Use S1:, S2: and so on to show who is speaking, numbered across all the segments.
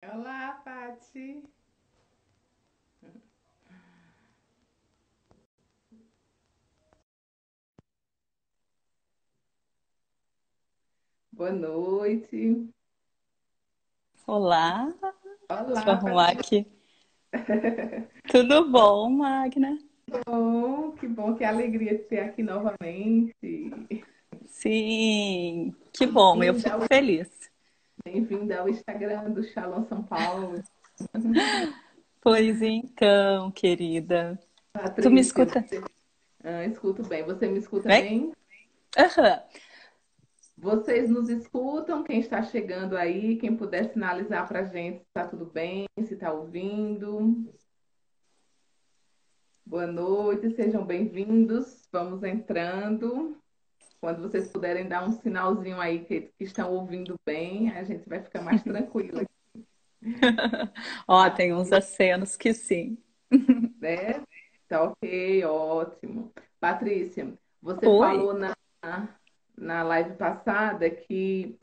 S1: Olá, Pati. Boa noite.
S2: Olá, deixa eu
S1: Olá,
S2: arrumar
S1: Patrícia.
S2: aqui. Tudo bom, Magna?
S1: Que bom, que alegria de ter aqui novamente.
S2: Sim, que bom, eu
S1: Bem-vinda
S2: fico
S1: ao,
S2: feliz.
S1: bem-vinda ao Instagram do Shalom São Paulo.
S2: Pois então, querida, tu me
S1: Patrícia,
S2: escuta?
S1: escuto bem. Você me escuta
S2: Bem?
S1: bem?
S2: Aham.
S1: Vocês nos escutam? Quem está chegando aí, quem puder sinalizar para a gente se está tudo bem, se está ouvindo. Boa noite, sejam bem-vindos. Vamos entrando. Quando vocês puderem dar um sinalzinho aí que estão ouvindo bem, a gente vai ficar mais tranquila,
S2: Ó,
S1: tá?
S2: tem uns acenos que sim.
S1: Né? Tá ok, ótimo. Patrícia, você
S2: Oi.
S1: falou na live passada que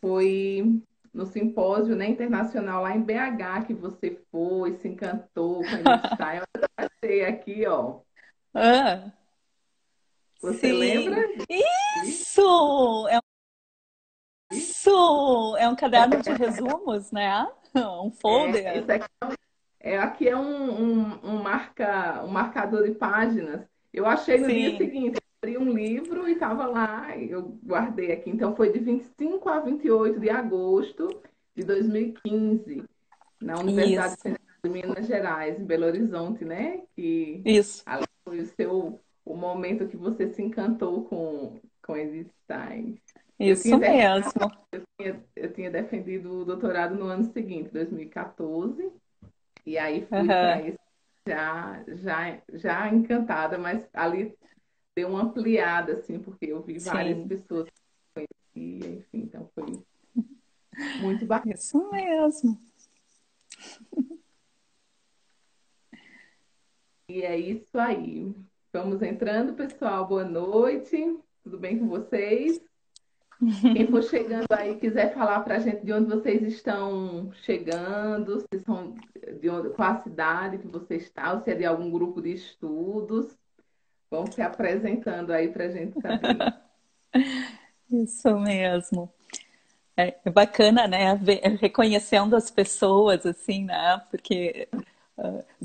S1: foi no simpósio, né, internacional lá em BH que você foi, se encantou com a Edith Stein. Eu achei aqui, ó.
S2: Ah,
S1: Você lembra
S2: sim.
S1: disso?
S2: Isso! É um caderno de resumos, né? Um folder.
S1: Isso aqui é um marcador de páginas. Eu achei no dia
S2: Sim,
S1: seguinte, abri um livro e estava lá, eu guardei aqui. Então foi de 25 a 28 de agosto de 2015, na Universidade
S2: isso,
S1: Federal de Minas Gerais, em Belo Horizonte, né? Que
S2: isso.
S1: ali foi o momento que você se encantou com Edith Stein. Eu tinha,
S2: Isso
S1: ter-
S2: mesmo.
S1: eu tinha defendido o doutorado no ano seguinte, 2014. E aí fui para
S2: Aham.
S1: esse já encantada, mas ali deu uma ampliada, assim, porque eu vi várias
S2: Sim,
S1: pessoas e, enfim, então foi muito bacana.
S2: isso mesmo.
S1: E é isso aí. Vamos entrando, pessoal. Boa noite. Tudo bem com vocês? Quem for chegando aí, quiser falar para a gente de onde vocês estão chegando, se são qual a cidade que você está, ou se é de algum grupo de estudos, vão se apresentando aí para a gente saber.
S2: Isso mesmo. É bacana, né? Reconhecendo as pessoas, assim, né? Porque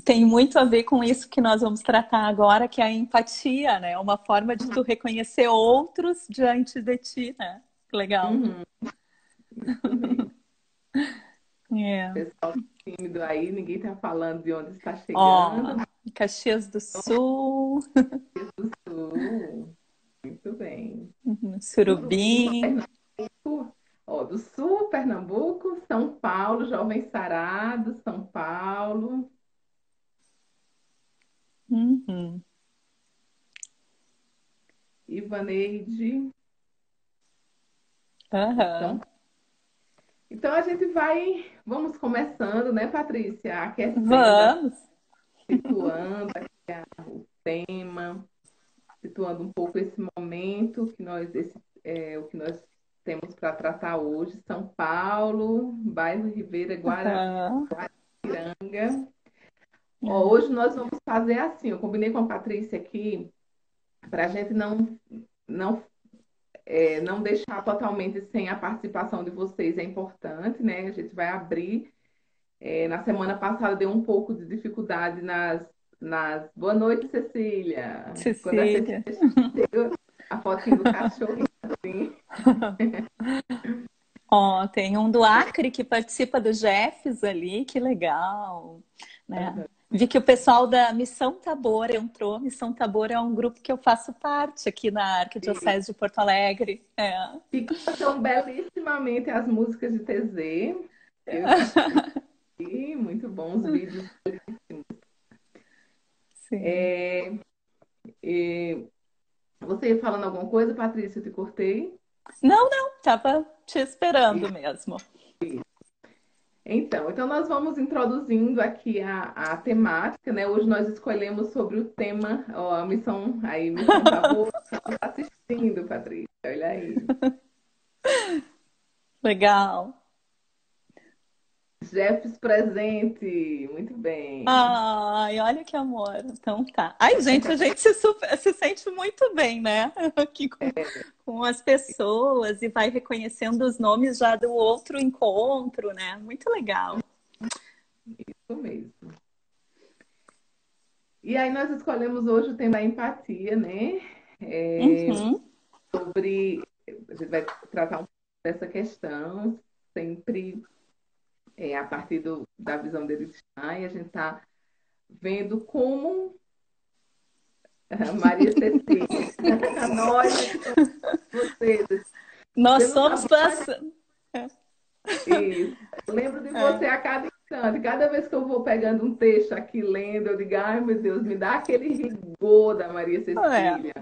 S2: tem muito a ver com isso que nós vamos tratar agora, que é a empatia, né? Uma forma de tu reconhecer outros diante de ti, né? Legal.
S1: Uhum, isso mesmo.
S2: É.
S1: Pessoal tímido aí, ninguém está falando de onde está chegando.
S2: Ó, Caxias do Sul,
S1: Muito bem. Surubim,
S2: Surubim.
S1: Pernambuco. Ó, do Sul, Pernambuco, São Paulo, Jovem Sarado, São Paulo,
S2: Uhum.
S1: Ivaneide, de São
S2: Aham.
S1: Paulo. Então a gente vamos começando, né, Patrícia? Aquecendo,
S2: Vamos.
S1: situando o tema, situando um pouco esse momento que o que nós temos para tratar hoje, São Paulo, bairro Ribeira,
S2: Aham.
S1: Guarapiranga. Ó,
S2: É.
S1: hoje nós vamos fazer assim, eu combinei com a Patrícia aqui, para a gente não, não deixar totalmente sem a participação de vocês, é importante, né? A gente vai abrir. Na semana passada deu um pouco de dificuldade nas... Boa noite, Cecília. Quando a Cecília
S2: Cecília.
S1: chega, a fotinho do cachorro, assim.
S2: Ó, tem um do Acre que participa do Jeffs ali, que legal, né? Vi que o pessoal da Missão Tabor entrou. Missão Tabor é um grupo que eu faço parte aqui na
S1: E,
S2: Arquidiocese de Porto Alegre. É.
S1: e cantam belíssimamente as músicas de TZ. Eu já assisti, muito bons vídeos.
S2: Sim.
S1: É, e você ia falando alguma coisa, Patrícia? Eu te cortei?
S2: Não, não, tava te esperando mesmo.
S1: Então nós vamos introduzindo aqui a temática, né? Hoje nós escolhemos sobre o tema, ó, a missão, aí, Missão Tabor, tá assistindo, Patrícia, olha aí.
S2: Legal.
S1: Jeffs presente. Muito bem.
S2: Ai, olha que amor. Então tá. Ai, gente, a gente se sente muito bem, né? Aqui com as pessoas e vai reconhecendo os nomes já do outro encontro, né? Muito legal.
S1: Isso mesmo. E aí nós escolhemos hoje o tema da empatia, né?
S2: Uhum.
S1: Sobre, a gente vai tratar um pouco dessa questão, sempre a partir da visão dele está, e a gente está vendo como a Maria Cecília, nós aqui somos vocês.
S2: Nós
S1: Você não
S2: somos
S1: sabe
S2: passando.
S1: isso. Eu lembro de você
S2: É,
S1: a cada instante. Cada vez que eu vou pegando um texto aqui lendo, eu digo, ai meu Deus, me dá aquele rigor da Maria
S2: é,
S1: Cecília,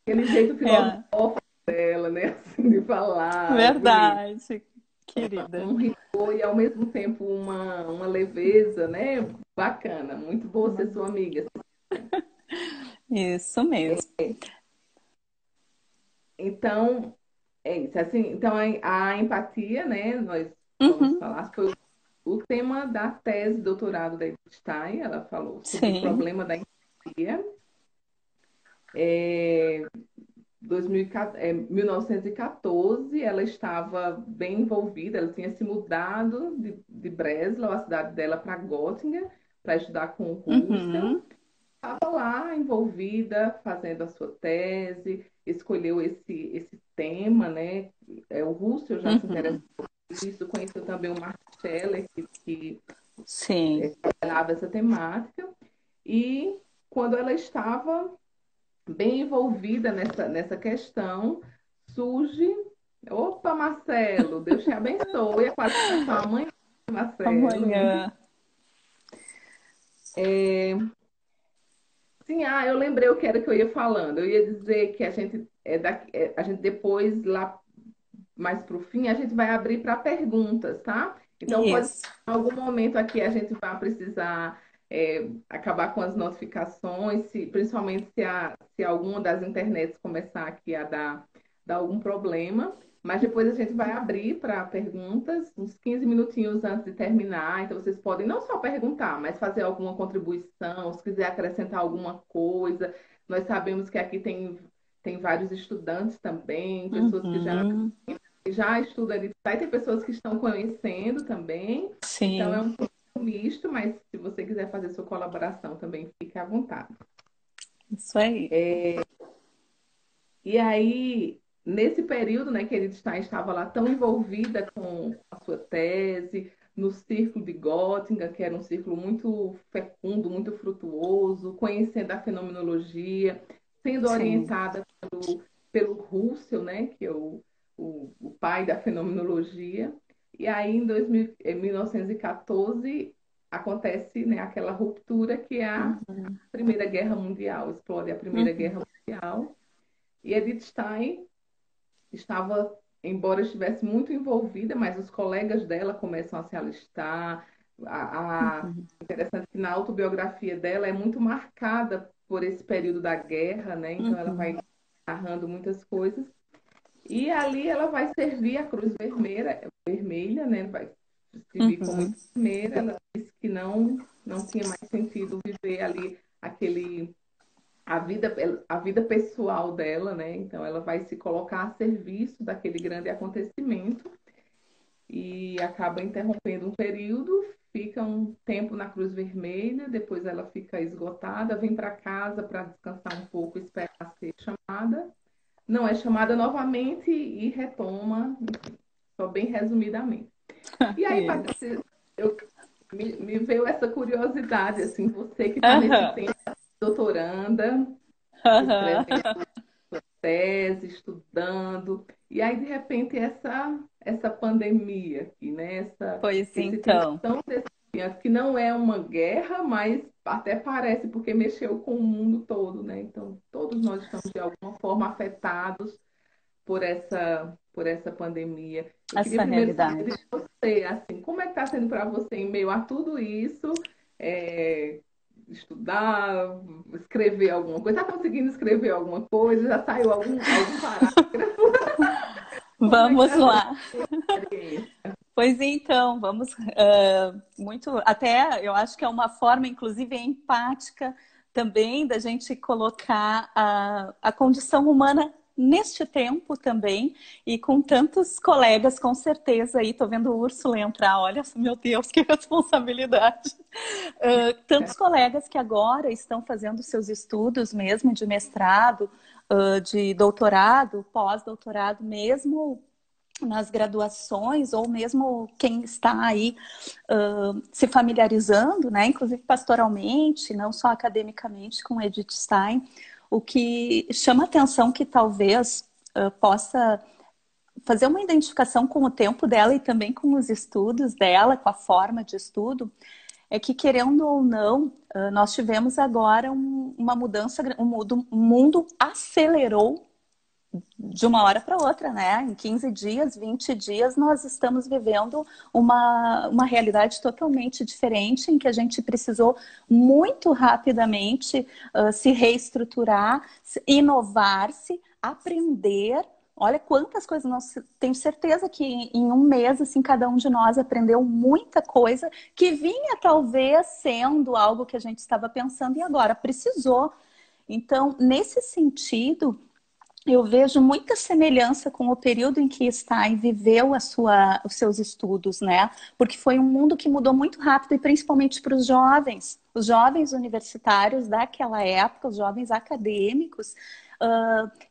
S1: aquele jeito
S2: é,
S1: filosófico dela, né? Assim, de falar, é bonito.
S2: verdade, querida.
S1: Um rigor e ao mesmo tempo uma leveza, né? Bacana. Muito boa ser sua amiga.
S2: Isso mesmo.
S1: Então, é isso. Assim, então, a empatia, né? Nós vamos
S2: Uhum.
S1: falar, foi o tema da tese de doutorado da Edith Stein. Ela falou sobre o
S2: Sim.
S1: problema da empatia. É, 1914, ela estava bem envolvida, ela tinha se mudado de Breslau, a cidade dela, para Göttingen, para estudar com o Russell.
S2: Uhum.
S1: Estava lá envolvida, fazendo a sua tese, escolheu esse tema, né? O Russell já se interessou
S2: Uhum.
S1: por isso, conheceu também o Max Scheler, que
S2: Sim.
S1: trabalhava essa temática, e quando ela estava bem envolvida nessa questão, surge. Opa, Marcelo, Deus te abençoe. É quase Natal amanhã, Marcelo.
S2: Amanhã.
S1: Sim, eu lembrei o que era que eu ia falando. Eu ia dizer que a gente depois, lá mais para o fim, a gente vai abrir para perguntas, tá? Então, pode ser
S2: Isso.
S1: que em algum momento aqui a gente vai precisar acabar com as notificações, principalmente se alguma das internets começar aqui a dar algum problema. Mas depois a gente vai abrir para perguntas, uns 15 minutinhos antes de terminar. Então, vocês podem não só perguntar, mas fazer alguma contribuição, se quiser acrescentar alguma coisa. Nós sabemos que aqui tem vários estudantes também, pessoas que
S2: Uhum.
S1: já estudam ali, e tem pessoas que estão conhecendo também. Então, é
S2: Sim.
S1: um pouco misto, mas se você quiser fazer sua colaboração também, fique à vontade.
S2: Isso aí.
S1: E aí, nesse período, né, que Edith Stein estava lá tão envolvida com a sua tese, no círculo de Göttingen, que era um círculo muito fecundo, muito frutuoso, conhecendo a fenomenologia, sendo
S2: Sim.
S1: orientada pelo Russell, né, que é o pai da fenomenologia. E aí, em 1914, acontece, né, aquela ruptura que é a
S2: Uhum.
S1: Primeira Guerra Mundial, explode a Primeira
S2: Uhum.
S1: Guerra Mundial. E Edith Stein estava, embora estivesse muito envolvida, mas os colegas dela começam a se alistar.
S2: Uhum.
S1: Interessante que na autobiografia dela é muito marcada por esse período da guerra, né? Então ela vai
S2: Uhum.
S1: narrando muitas coisas. E ali ela vai servir a Cruz Vermelha, né? Vai servir como
S2: Uhum.
S1: enfermeira. Ela disse que não tinha mais sentido viver ali aquele a vida pessoal dela, né? Então ela vai se colocar a serviço daquele grande acontecimento e acaba interrompendo um período, fica um tempo na Cruz Vermelha, depois ela fica esgotada, vem para casa para descansar um pouco, esperar ser chamada. Não é chamada novamente e retoma, só bem resumidamente. E aí,
S2: Isso.
S1: Patrícia, me veio essa curiosidade, assim, você que está nesse
S2: Aham.
S1: tempo doutoranda, escrevendo
S2: Aham.
S1: tese, estudando, e aí de repente essa pandemia aqui, né?
S2: Pois
S1: Esse tema
S2: então.
S1: tão desafiante, que não é uma guerra, mas até parece porque mexeu com o mundo todo, né? Então todos nós estamos de alguma forma afetados por essa pandemia. Eu queria
S2: Essa
S1: primeiro saber
S2: realidade.
S1: de você, assim, como é que está sendo para você em meio a tudo isso? É, estudar, escrever alguma coisa. Está conseguindo escrever alguma coisa? Já saiu algum parágrafo? Como é que
S2: Vamos
S1: está sendo
S2: lá.
S1: a experiência?
S2: Pois então, vamos muito, até eu acho que é uma forma, inclusive, empática também da gente colocar a condição humana neste tempo também, e com tantos colegas, com certeza, aí tô vendo o Úrsula entrar, olha, meu Deus, que responsabilidade. Tantos colegas que agora estão fazendo seus estudos mesmo de mestrado, de doutorado, pós-doutorado, mesmo nas graduações, ou mesmo quem está aí se familiarizando, né, inclusive pastoralmente, não só academicamente, com Edith Stein, o que chama atenção que talvez possa fazer uma identificação com o tempo dela e também com os estudos dela, com a forma de estudo, é que, querendo ou não, nós tivemos agora uma mudança, o mundo acelerou de uma hora para outra, né? Em 15 dias, 20 dias, nós estamos vivendo uma realidade totalmente diferente, em que a gente precisou muito rapidamente se reestruturar, inovar-se, aprender. Olha quantas coisas nós tenho certeza que em um mês, assim, cada um de nós aprendeu muita coisa que vinha talvez sendo algo que a gente estava pensando e agora precisou. Então, nesse sentido, eu vejo muita semelhança com o período em que Stein viveu os seus estudos, né? Porque foi um mundo que mudou muito rápido e principalmente para os jovens universitários daquela época, os jovens acadêmicos,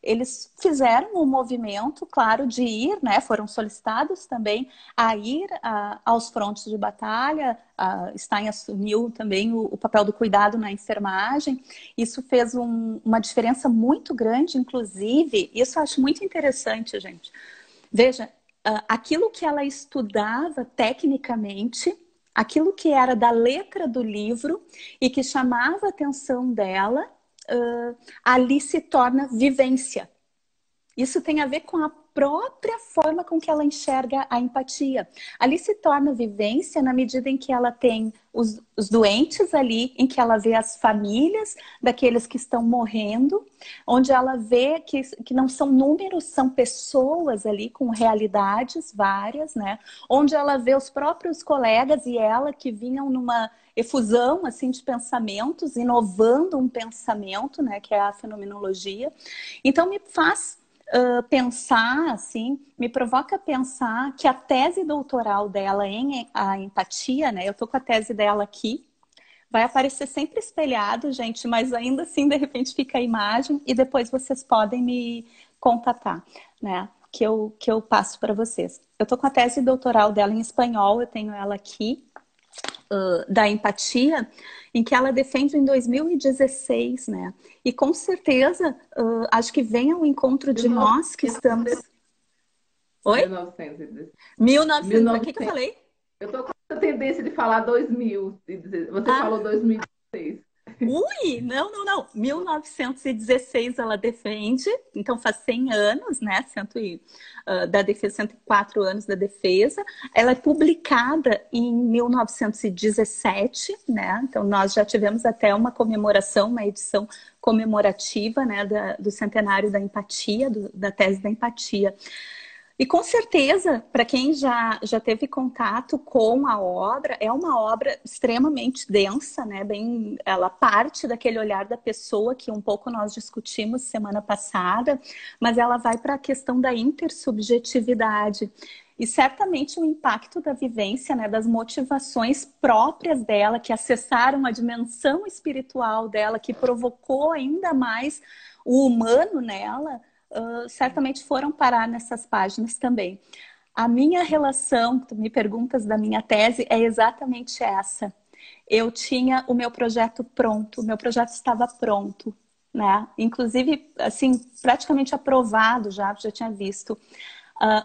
S2: eles fizeram um movimento, claro, de ir, né? Foram solicitados também a ir aos frontes de batalha. Stein assumiu também o papel do cuidado na enfermagem. Isso fez uma diferença muito grande, inclusive. Isso eu acho muito interessante, gente. Veja, aquilo que ela estudava tecnicamente, aquilo que era da letra do livro e que chamava a atenção dela, ali se torna vivência. Isso tem a ver com a própria forma com que ela enxerga a empatia. Ali se torna vivência na medida em que ela tem os doentes ali, em que ela vê as famílias daqueles que estão morrendo, onde ela vê que não são números, são pessoas ali com realidades várias, né? Onde ela vê os próprios colegas e ela que vinham numa efusão assim de pensamentos, inovando um pensamento, né? Que é a fenomenologia. Então me faz pensar, assim, me provoca pensar que a tese doutoral dela em a empatia, né? Eu tô com a tese dela aqui, vai aparecer sempre espelhado, gente, mas ainda assim, de repente, fica a imagem e depois vocês podem me contatar, né? Que eu passo para vocês. Eu tô com a tese doutoral dela em espanhol, eu tenho ela aqui, da empatia, em que ela defende em 2016, né? E com certeza, acho que vem ao encontro de nós que estamos... Oi?
S1: 1900.
S2: 1900, o que eu
S1: 1900.
S2: falei?
S1: Eu tô com a tendência de falar 2000. Você
S2: Ah,
S1: falou 2006.
S2: ui, não, não, não. 1916 ela defende, então faz 100 anos, né? Da defesa, 104 anos da defesa. Ela é publicada em 1917, né? Então nós já tivemos até uma comemoração, uma edição comemorativa, né? Do centenário da empatia, da tese da empatia. E com certeza, para quem já teve contato com a obra, é uma obra extremamente densa, né? Ela parte daquele olhar da pessoa que um pouco nós discutimos semana passada, mas ela vai para a questão da intersubjetividade. E certamente o impacto da vivência, né, das motivações próprias dela, que acessaram a dimensão espiritual dela, que provocou ainda mais o humano nela, certamente foram parar nessas páginas também. A minha relação, tu me perguntas da minha tese, é exatamente essa. Eu tinha o meu projeto pronto, o meu projeto estava pronto, né? Inclusive, assim, praticamente aprovado já tinha visto.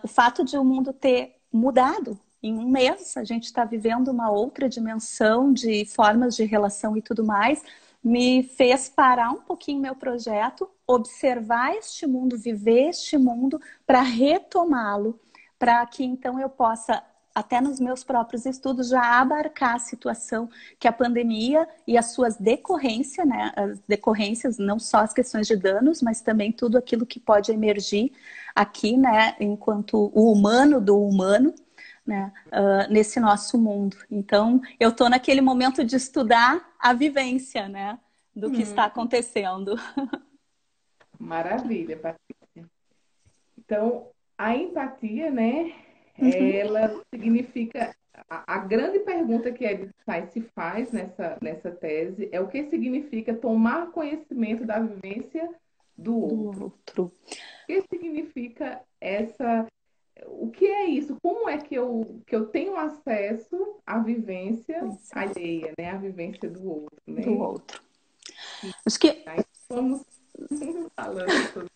S2: O fato de o mundo ter mudado em um mês, a gente está vivendo uma outra dimensão de formas de relação e tudo mais, me fez parar um pouquinho meu projeto, observar este mundo, viver este mundo, para retomá-lo, para que então eu possa, até nos meus próprios estudos, já abarcar a situação que a pandemia e as suas decorrências, né, as decorrências, não só as questões de danos, mas também tudo aquilo que pode emergir aqui, né, enquanto o humano do humano, né, nesse nosso mundo. Então, eu estou naquele momento de estudar a vivência, né, do que está
S1: Hum,
S2: acontecendo.
S1: maravilha, Patrícia. Então, a empatia, né?
S2: Uhum.
S1: Ela significa. A grande pergunta que Edith Stein se faz nessa tese é o que significa tomar conhecimento da vivência do
S2: Do
S1: outro.
S2: outro.
S1: O que significa essa. O que é isso? Como é que eu tenho acesso à vivência
S2: Pois é,
S1: alheia, né? À vivência do outro,
S2: do
S1: né?
S2: outro. Acho que
S1: Aí vamos falando sobre.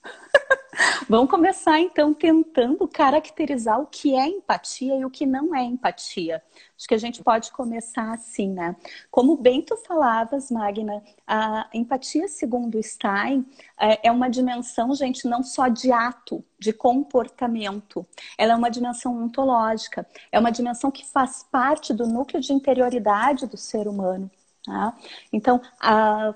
S2: vamos começar então tentando caracterizar o que é empatia e o que não é empatia. Acho que a gente pode começar assim, né? Como bem tu falavas, Magna, a empatia, segundo Stein, é uma dimensão, gente, não só de ato, de comportamento. Ela é uma dimensão ontológica, é uma dimensão que faz parte do núcleo de interioridade do ser humano. Tá? Então,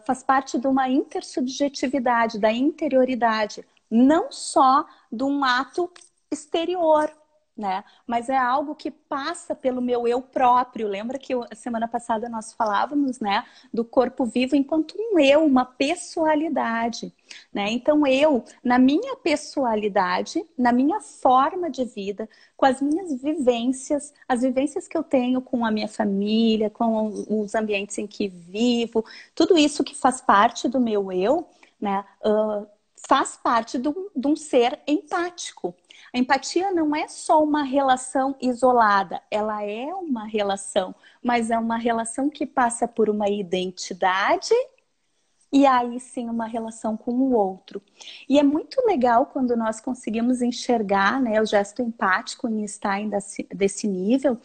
S2: faz parte de uma intersubjetividade, da interioridade, não só de um ato exterior, né? Mas é algo que passa pelo meu eu próprio. Lembra que a semana passada nós falávamos, né, do corpo vivo enquanto um eu, uma pessoalidade, né? Então eu, na minha pessoalidade, na minha forma de vida, com as minhas vivências, as vivências que eu tenho com a minha família, com os ambientes em que vivo, tudo isso que faz parte do meu eu, né? Faz parte de um ser empático. A empatia não é só uma relação isolada, ela é uma relação, mas é uma relação que passa por uma identidade e aí sim uma relação com o outro. E é muito legal quando nós conseguimos enxergar, né, o gesto empático em Stein desse nível,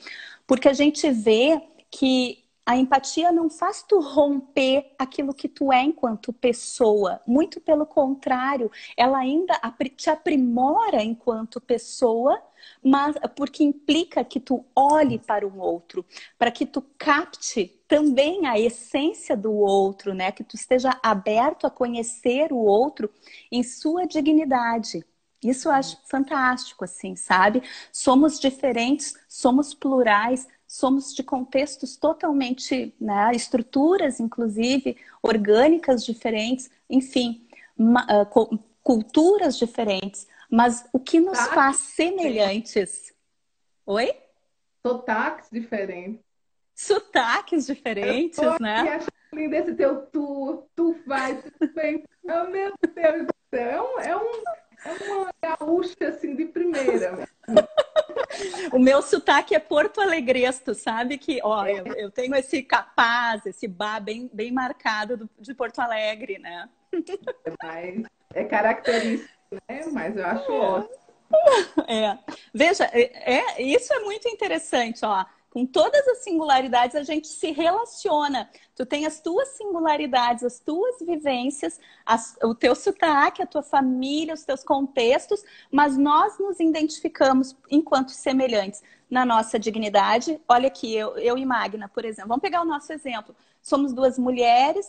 S2: porque a gente vê que a empatia não faz tu romper aquilo que tu é enquanto pessoa. Muito pelo contrário, ela ainda te aprimora enquanto pessoa, mas porque implica que tu olhe para o outro, para que tu capte também a essência do outro, né? Que tu esteja aberto a conhecer o outro em sua dignidade. Isso eu acho fantástico, assim, sabe? Somos diferentes, somos plurais, somos de contextos totalmente, né, estruturas, inclusive, orgânicas diferentes, enfim, culturas diferentes. Mas o que nos faz
S1: Sotaques diferentes.
S2: semelhantes? Oi?
S1: Sotaques diferentes.
S2: Sotaques
S1: Tô
S2: diferentes,
S1: aqui
S2: né?
S1: achando lindo esse teu tu faz, tu vem. Oh, meu Deus do céu. É uma gaúcha assim de primeira.
S2: O meu sotaque é porto-alegresco, sabe? Que, ó, eu tenho esse capaz, esse bar bem marcado de Porto Alegre, né?
S1: Mas é característico, né? Mas eu acho ótimo.
S2: É. Veja, isso é muito interessante, ó. Com todas as singularidades, a gente se relaciona. Tu tem as tuas singularidades, as tuas vivências, o teu sotaque, a tua família, os teus contextos, mas nós nos identificamos enquanto semelhantes na nossa dignidade. Olha aqui, eu e Magna, por exemplo. Vamos pegar o nosso exemplo. Somos duas mulheres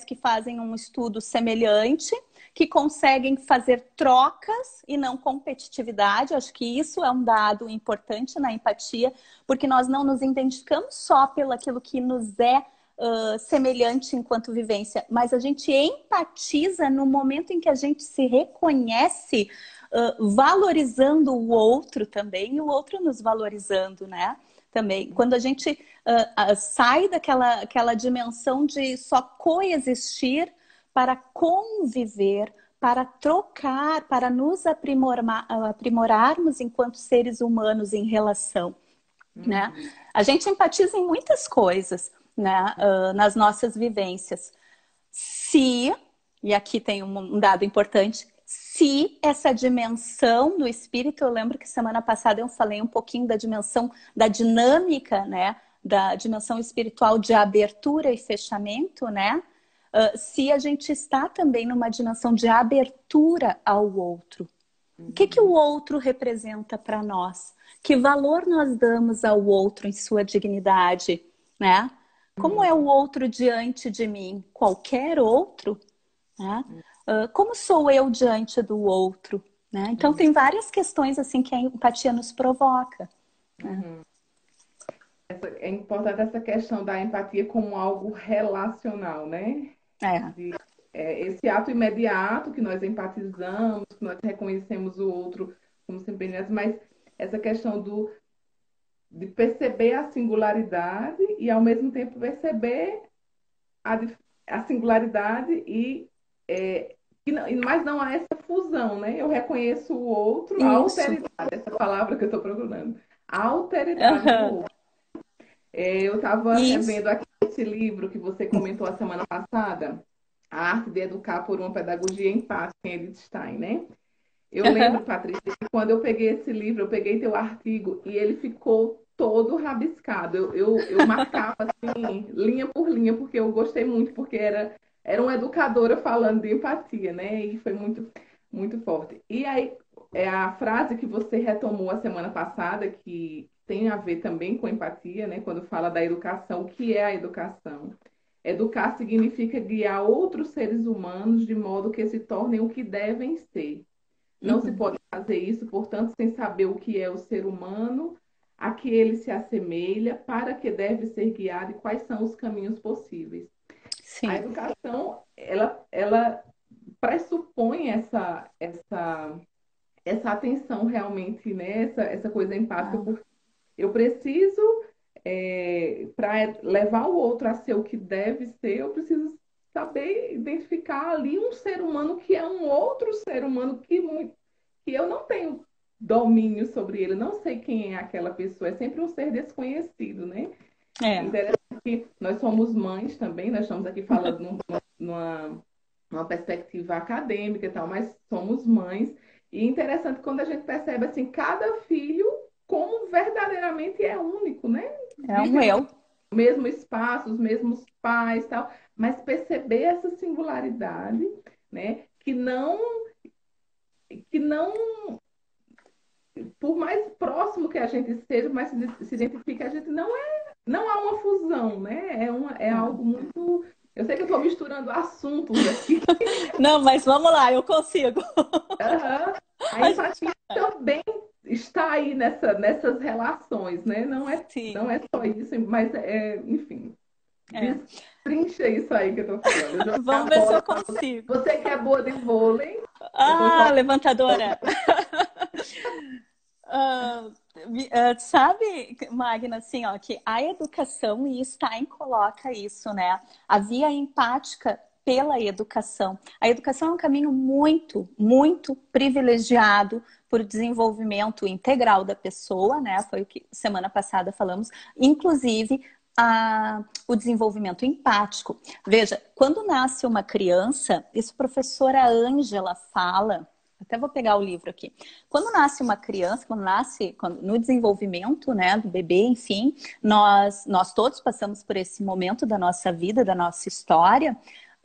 S2: que fazem um estudo semelhante, que conseguem fazer trocas e não competitividade. Acho que isso é um dado importante na empatia, porque nós não nos identificamos só pelo aquilo que nos é semelhante enquanto vivência, mas a gente empatiza no momento em que a gente se reconhece valorizando o outro também, e o outro nos valorizando, né? Também. Quando a gente sai daquela dimensão de só coexistir para conviver, para trocar, para nos aprimorarmos enquanto seres humanos em relação, né?
S1: Uhum.
S2: A gente empatiza em muitas coisas, né? Nas nossas vivências. Se, e aqui tem um dado importante, se essa dimensão do espírito, eu lembro que semana passada eu falei um pouquinho da dimensão da dinâmica, né? Da dimensão espiritual de abertura e fechamento, né? Se a gente está também numa dimensão de abertura ao outro. O que o outro representa para nós? Que valor nós damos ao outro em sua dignidade, né? Como é o outro diante de mim? Qualquer outro, né? Como sou eu diante do outro, né? Então tem várias questões assim que a empatia nos provoca.
S1: Uhum. É importante essa questão da empatia como algo relacional, né?
S2: É,
S1: De, esse ato imediato que nós empatizamos, que nós reconhecemos o outro como semelhante, mas essa questão de perceber a singularidade e, ao mesmo tempo, perceber a, a singularidade é, mas não há essa fusão, né? Eu reconheço o outro, a
S2: isso.
S1: alteridade, essa palavra que eu estou procurando, a alteridade do
S2: Aham.
S1: outro. Eu estava
S2: Isso.
S1: revendo aqui esse livro que você comentou a semana passada, A Arte de Educar por uma Pedagogia Empática, em Edith Stein, né? Eu lembro,
S2: Aham.
S1: Patrícia, que quando eu peguei esse livro, eu peguei teu artigo e ele ficou todo rabiscado. Eu marcava assim, linha por linha, porque eu gostei muito, porque era uma educadora falando de empatia, né? E foi muito, muito forte. E aí, a frase que você retomou a semana passada, que tem a ver também com empatia, né? Quando fala da educação, o que é a educação? Educar significa guiar outros seres humanos de modo que se tornem o que devem ser. Não se
S2: Uhum.
S1: pode fazer isso, portanto, sem saber o que é o ser humano, a que ele se assemelha, para que deve ser guiado e quais são os caminhos possíveis. A
S2: Sim.
S1: educação, ela pressupõe essa atenção realmente, né? Essa coisa empática,
S2: Ah,
S1: porque eu preciso, para levar o outro a ser o que deve ser, eu preciso saber identificar ali um ser humano que é um outro ser humano que eu não tenho domínio sobre ele, não sei quem é aquela pessoa, é sempre um ser desconhecido, né?
S2: é.
S1: Interessante que nós somos mães também, nós estamos aqui falando numa perspectiva acadêmica e tal, mas somos mães, e interessante quando a gente percebe assim, cada filho como verdadeiramente é único, né?
S2: É um
S1: Vive
S2: eu.
S1: no mesmo espaço, os mesmos pais, tal, mas perceber essa singularidade, né? Que não por mais próximo que a gente esteja, mais se identifica, a gente não há uma fusão, né? É
S2: É.
S1: algo muito. Eu sei que eu estou misturando assuntos aqui.
S2: Não, mas vamos lá, eu consigo.
S1: Uhum. A
S2: A gente...
S1: empatia também está aí nessas relações, né? Não
S2: Sim.
S1: é só isso, mas enfim,
S2: É.
S1: destrincha isso aí que eu estou falando. Eu joguei a
S2: Vamos ver se
S1: bola
S2: eu
S1: para você.
S2: consigo.
S1: Você que é boa de vôlei, eu vou
S2: Ah,
S1: jogar.
S2: levantadora. Ah, sabe, Magna, assim, ó, que a educação, e Stein coloca isso, né? A via empática pela educação. A educação é um caminho muito, muito privilegiado por desenvolvimento integral da pessoa, né? Foi o que semana passada falamos, inclusive o desenvolvimento empático. Veja, quando nasce uma criança, isso a professora Ângela fala, até vou pegar o livro aqui. Quando nasce uma criança, no desenvolvimento, né, do bebê, enfim, nós todos passamos por esse momento da nossa vida, da nossa história.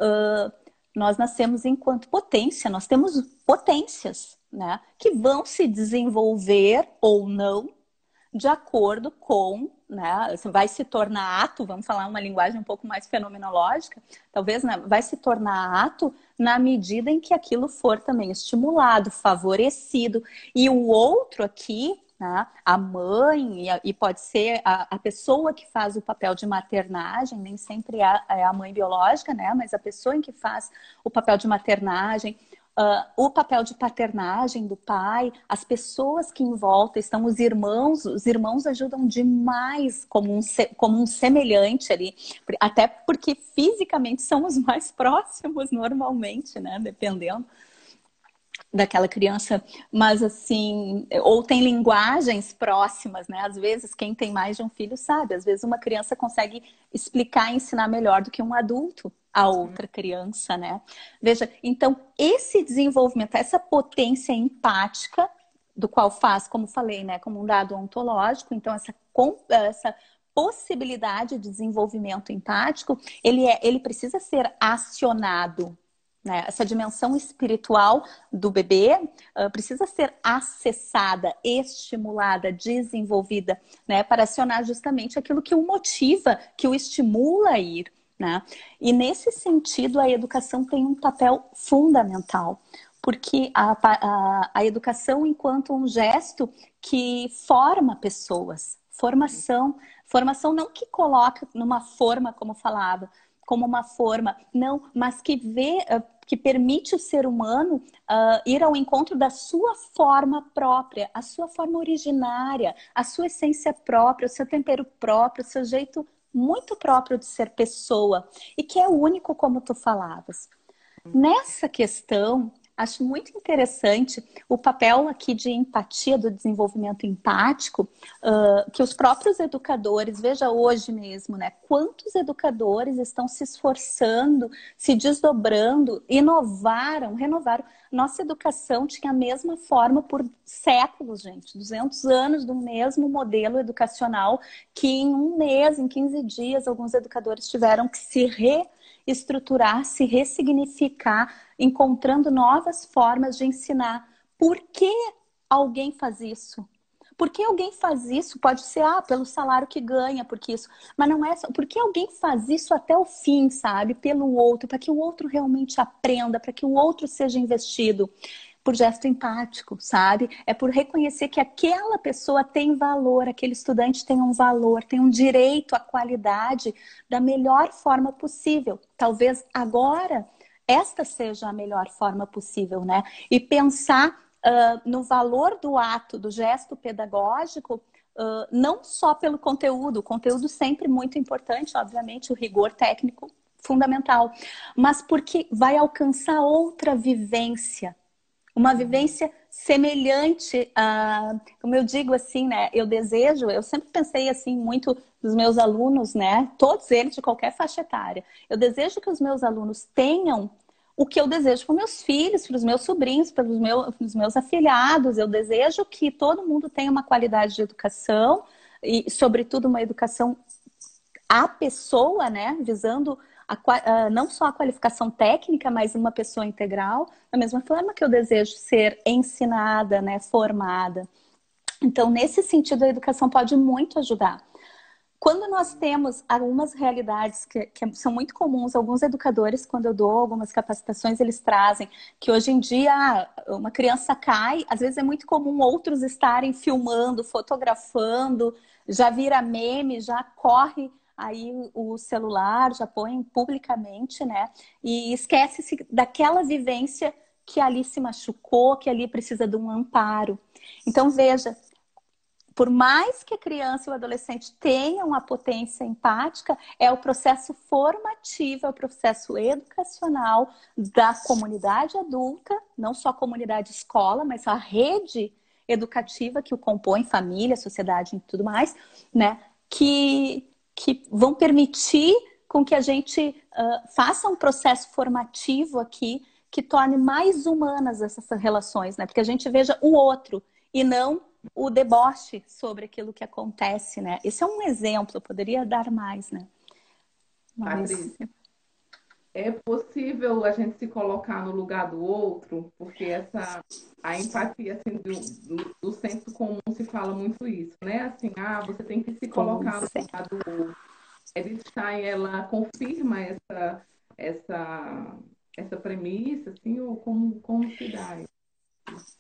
S2: Uh, nós nascemos enquanto potência, nós temos potências, né, que vão se desenvolver ou não de acordo com, né, vai se tornar ato, vamos falar uma linguagem um pouco mais fenomenológica, talvez, né, vai se tornar ato na medida em que aquilo for também estimulado, favorecido. E o outro aqui, né, a mãe, e pode ser a pessoa que faz o papel de maternagem, nem sempre é a mãe biológica, né, mas a pessoa em que faz o papel de maternagem, o papel de paternagem do pai, as pessoas que em volta estão, os irmãos ajudam demais como um semelhante ali, até porque fisicamente são os mais próximos normalmente, né, dependendo daquela criança, mas assim, ou tem linguagens próximas, né? Às vezes, quem tem mais de um filho sabe, às vezes uma criança consegue explicar e ensinar melhor do que um adulto a outra criança, né? Veja, então, esse desenvolvimento, essa potência empática, do qual faz, como falei, né, como um dado ontológico, então essa possibilidade de desenvolvimento empático, ele precisa ser acionado, né? Essa dimensão espiritual do bebê precisa ser acessada, estimulada, desenvolvida, né? Para acionar justamente aquilo que o motiva, que o estimula a ir, né? E nesse sentido, a educação tem um papel fundamental, porque a educação enquanto um gesto que forma pessoas, formação não que coloca numa forma, como falava, como uma forma, não, mas que vê, que permite o ser humano ir ao encontro da sua forma própria, a sua forma originária, a sua essência própria, o seu tempero próprio, o seu jeito muito próprio de ser pessoa, e que é único, como tu falavas. Nessa questão, acho muito interessante o papel aqui de empatia, do desenvolvimento empático, que os próprios educadores, veja hoje mesmo, né? Quantos educadores estão se esforçando, se desdobrando, inovaram, renovaram. Nossa educação tinha a mesma forma por séculos, gente. 200 anos do mesmo modelo educacional que em um mês, em 15 dias, alguns educadores tiveram que se reestruturar, se ressignificar, encontrando novas formas de ensinar. Por que alguém faz isso? Por que alguém faz isso? Pode ser, pelo salário que ganha, porque isso. Mas não é só. Por que alguém faz isso até o fim, sabe? Pelo outro, para que o outro realmente aprenda, para que o outro seja investido. Por gesto empático, sabe? É por reconhecer que aquela pessoa tem valor, aquele estudante tem um valor, tem um direito à qualidade da melhor forma possível. Talvez agora esta seja a melhor forma possível, né? E pensar no valor do ato, do gesto pedagógico, não só pelo conteúdo, o conteúdo sempre muito importante, obviamente, o rigor técnico fundamental, mas porque vai alcançar outra vivência, uma vivência semelhante a, como eu digo assim, né? Eu sempre pensei assim muito dos meus alunos, né? Todos eles de qualquer faixa etária. Eu desejo que os meus alunos tenham o que eu desejo para os meus filhos, para os meus sobrinhos, para os meus afilhados. Eu desejo que todo mundo tenha uma qualidade de educação e, sobretudo, uma educação à pessoa, né? Visando não só a qualificação técnica, mas uma pessoa integral, da mesma forma que eu desejo ser ensinada, né, formada. Então, nesse sentido, a educação pode muito ajudar. Quando nós temos algumas realidades que são muito comuns, alguns educadores, quando eu dou algumas capacitações, eles trazem que hoje em dia uma criança cai, às vezes é muito comum outros estarem filmando, fotografando, já vira meme, já corre aí o celular, já põe publicamente, né? E esquece-se daquela vivência que ali se machucou, que ali precisa de um amparo. Então, veja, por mais que a criança e o adolescente tenham a potência empática, é o processo formativo, é o processo educacional da comunidade adulta, não só a comunidade escola, mas a rede educativa que o compõe, família, sociedade e tudo mais, né? Que vão permitir com que a gente faça um processo formativo aqui que torne mais humanas essas relações, né? Porque a gente veja o outro e não o deboche sobre aquilo que acontece, né? Esse é um exemplo, eu poderia dar mais, né? Mas...
S1: Patrícia, é possível a gente se colocar no lugar do outro, porque a empatia assim, do senso comum se fala muito isso, né? Assim, você tem que se colocar no
S2: Pois é.
S1: lugar do outro. Edith Stein, ela confirma essa, essa premissa, assim, ou como se dá?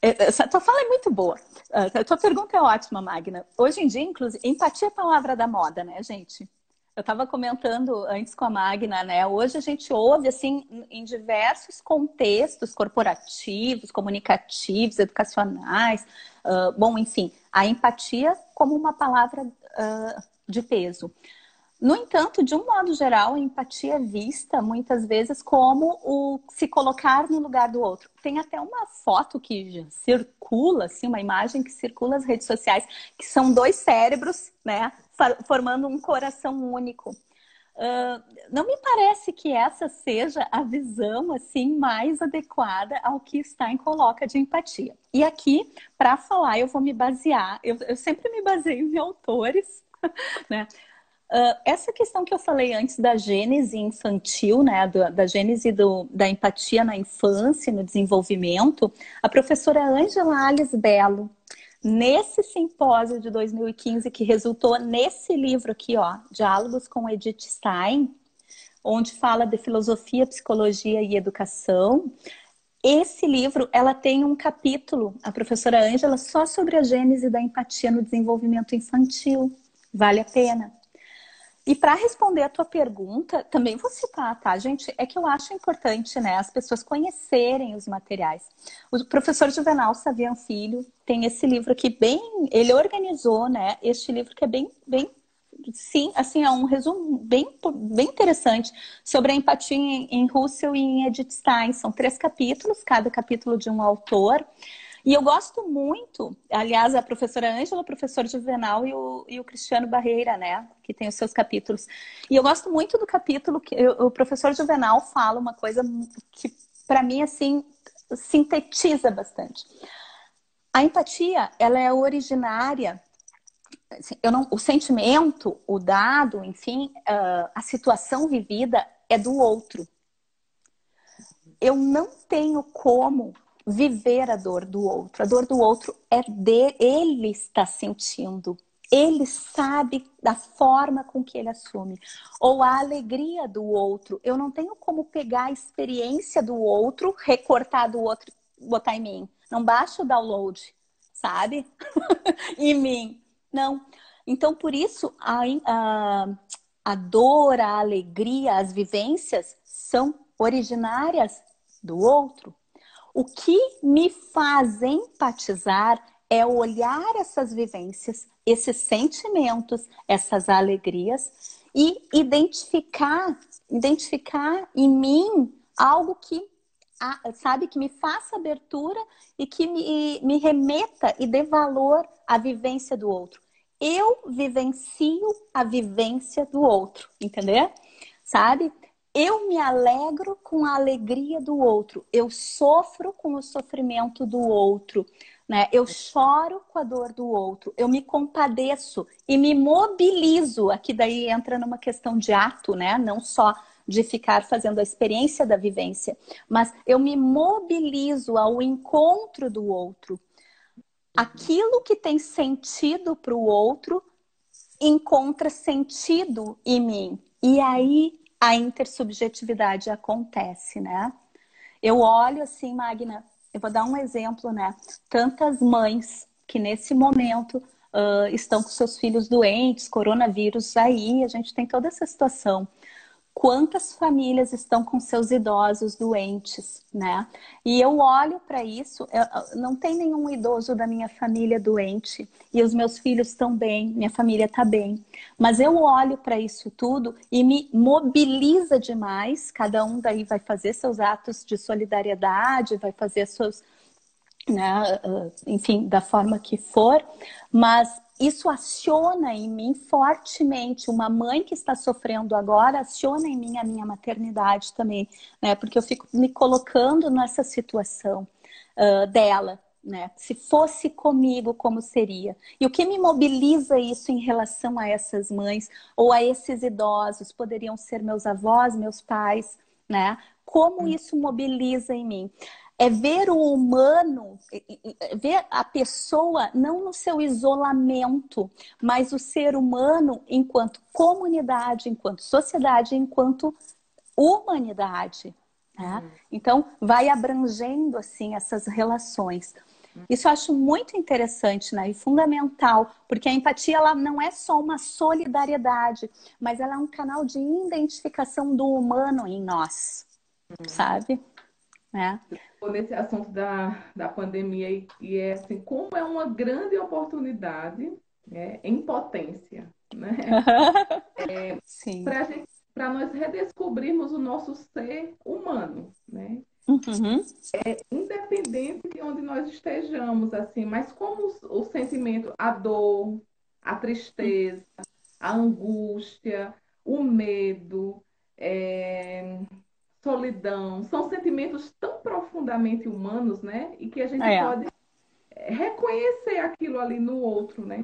S2: Essa tua fala é muito boa. A tua pergunta é ótima, Magna. Hoje em dia, inclusive, empatia é a palavra da moda, né, gente? Eu estava comentando antes com a Magna, né? Hoje a gente ouve, assim, em diversos contextos corporativos, comunicativos, educacionais, bom, enfim, a empatia como uma palavra de peso. No entanto, de um modo geral, a empatia é vista muitas vezes como o se colocar no lugar do outro. Tem até uma foto que já circula, assim, uma imagem que circula nas redes sociais, que são dois cérebros, né, formando um coração único. Não me parece que essa seja a visão assim mais adequada ao que está em Coloca de Empatia. E aqui, para falar, eu vou me basear, eu sempre me baseio em autores, né? Essa questão que eu falei antes da gênese infantil, né, da gênese da empatia na infância, no desenvolvimento, a professora Ângela Alice Bello, nesse simpósio de 2015, que resultou nesse livro aqui, ó, Diálogos com Edith Stein, onde fala de filosofia, psicologia e educação, Esse livro, ela tem um capítulo, a professora Ângela, só sobre a gênese da empatia no desenvolvimento infantil. Vale a pena. E para responder a tua pergunta, também vou citar, tá, gente? É que eu acho importante, né, as pessoas conhecerem os materiais. O professor Juvenal Savian Filho tem esse livro aqui ele organizou, né, este livro que é sim, assim, é um resumo bem interessante sobre a empatia em Russell e em Edith Stein. São 3 capítulos, cada capítulo de um autor. E eu gosto muito, aliás, a professora Ângela, o professor Juvenal e o Cristiano Barreira, né, que tem os seus capítulos. E eu gosto muito do capítulo que o professor Juvenal fala uma coisa que, para mim, assim, sintetiza bastante. A empatia, ela é originária, assim, o sentimento, o dado, enfim, a situação vivida é do outro. Eu não tenho como viver a dor do outro. A dor do outro é dele, ele está sentindo. Ele sabe da forma com que ele assume. Ou a alegria do outro. Eu não tenho como pegar a experiência do outro, recortar do outro e botar em mim. Não baixa o download, sabe? Em mim. Não. Então, por isso, a dor, a alegria, as vivências são originárias do outro. O que me faz empatizar é olhar essas vivências, esses sentimentos, essas alegrias e identificar em mim algo que, sabe, que me faça abertura e que me remeta e dê valor à vivência do outro. Eu vivencio a vivência do outro, entendeu? Sabe? Eu me alegro com a alegria do outro. Eu sofro com o sofrimento do outro, né? Eu choro com a dor do outro. Eu me compadeço e me mobilizo. Aqui daí entra numa questão de ato, né? Não só de ficar fazendo a experiência da vivência, mas eu me mobilizo ao encontro do outro. Aquilo que tem sentido para o outro encontra sentido em mim. E aí a intersubjetividade acontece, né? Eu olho assim, Magna, eu vou dar um exemplo, né? Tantas mães que nesse momento estão com seus filhos doentes, coronavírus aí, a gente tem toda essa situação. Quantas famílias estão com seus idosos doentes, né? E eu olho para isso, não tem nenhum idoso da minha família doente, e os meus filhos estão bem, minha família está bem. Mas eu olho para isso tudo e me mobiliza demais, cada um daí vai fazer seus atos de solidariedade, vai fazer seus, né, enfim, da forma que for, mas isso aciona em mim fortemente. Uma mãe que está sofrendo agora aciona em mim a minha maternidade também, né? Porque eu fico me colocando nessa situação dela, né? Se fosse comigo, como seria? E o que me mobiliza isso em relação a essas mães ou a esses idosos? Poderiam ser meus avós, meus pais, né? Como isso mobiliza em mim? É ver o humano, ver a pessoa não no seu isolamento, mas o ser humano enquanto comunidade, enquanto sociedade, enquanto humanidade. Né? Então, vai abrangendo assim essas relações. Isso eu acho muito interessante, né? E fundamental, porque a empatia ela não é só uma solidariedade, mas ela é um canal de identificação do humano em nós, sabe? É.
S1: Nesse assunto da pandemia e é assim, como é uma grande oportunidade, né, em potência, né?
S2: Sim.
S1: Para nós redescobrirmos o nosso ser humano, né?
S2: Uhum.
S1: Independente de onde nós estejamos, assim, mas como o sentimento, a dor, a tristeza, a angústia, o medo, solidão, são sentimentos tão profundamente humanos, né? E que a gente
S2: É,
S1: pode reconhecer aquilo ali no outro, né?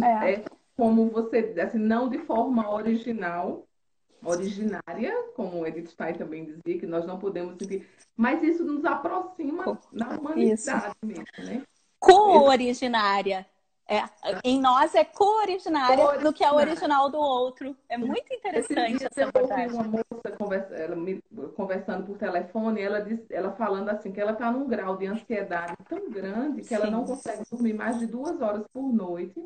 S2: é.
S1: É como você, assim, não de forma originária, como o Edith Stein também dizia, que nós não podemos sentir, mas isso nos aproxima na
S2: Isso.
S1: humanidade mesmo, né?
S2: Co-originária. É, em nós é co-originária do que é
S1: Originária.
S2: original do outro. É muito
S1: Esses
S2: interessante
S1: dias
S2: essa
S1: eu ouvi
S2: abordagem.
S1: uma moça conversando por telefone, ela falando assim que ela está num grau de ansiedade tão grande que ela não
S2: Sim,
S1: consegue dormir mais de 2 horas por noite,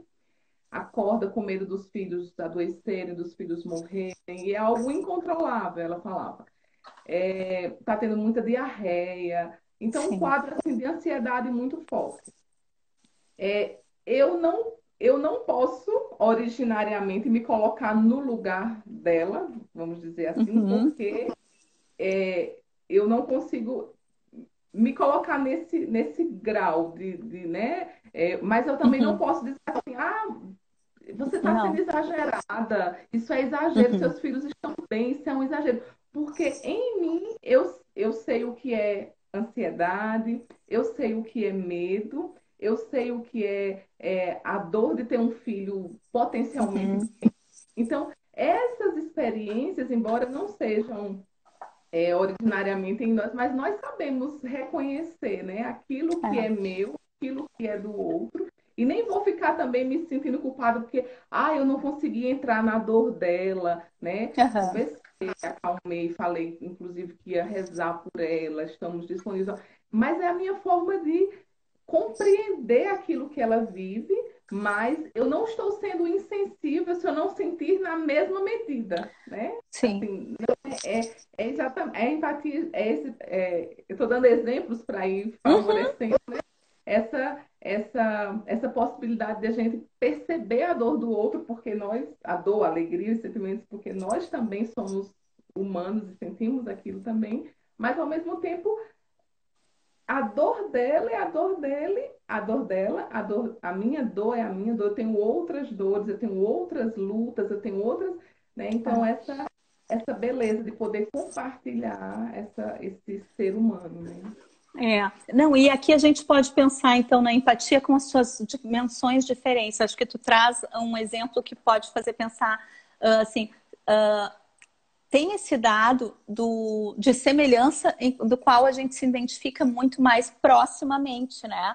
S1: acorda com medo dos filhos adoecerem, dos filhos morrerem, e é algo incontrolável, ela falava. Tá tendo muita diarreia, então um
S2: sim.
S1: quadro assim, de ansiedade muito forte. Eu não posso originariamente me colocar no lugar dela, vamos dizer assim,
S2: Uhum,
S1: porque eu não consigo me colocar nesse grau né? Mas eu também não
S2: uhum.
S1: posso dizer assim, você está sendo
S2: Não.
S1: exagerada, isso é exagero,
S2: Uhum,
S1: seus filhos estão bem, isso é um exagero. Porque em mim eu sei o que é ansiedade, eu sei o que é medo, eu sei o que é a dor de ter um filho potencialmente.
S2: uhum.
S1: Então, essas experiências, embora não sejam originariamente em nós, mas nós sabemos reconhecer, né? Aquilo que é
S2: É.
S1: meu, aquilo que é do outro. E nem vou ficar também me sentindo culpada porque, eu não consegui entrar na dor dela, né?
S2: Aham.
S1: Conversei, acalmei, falei, inclusive, que ia rezar por ela, estamos disponíveis. Mas é a minha forma de compreender aquilo que ela vive, mas eu não estou sendo insensível se eu não sentir na mesma medida, né?
S2: Sim.
S1: Assim, é exatamente, empatia, eu estou dando exemplos para ir
S2: Uhum,
S1: favorecendo essa possibilidade de a gente perceber a dor do outro, porque a dor, a alegria, os sentimentos, porque nós também somos humanos e sentimos aquilo também, mas ao mesmo tempo a dor dela é a dor dele, a dor dela, a minha dor é a minha dor. Eu tenho outras dores, eu tenho outras lutas, eu tenho outras, né? Então
S2: é.
S1: essa beleza de poder compartilhar esse ser humano, né?
S2: É, não, e aqui a gente pode pensar então na empatia com as suas dimensões diferentes. Acho que tu traz um exemplo que pode fazer pensar assim, ah, tem esse dado de semelhança do qual a gente se identifica muito mais proximamente, né?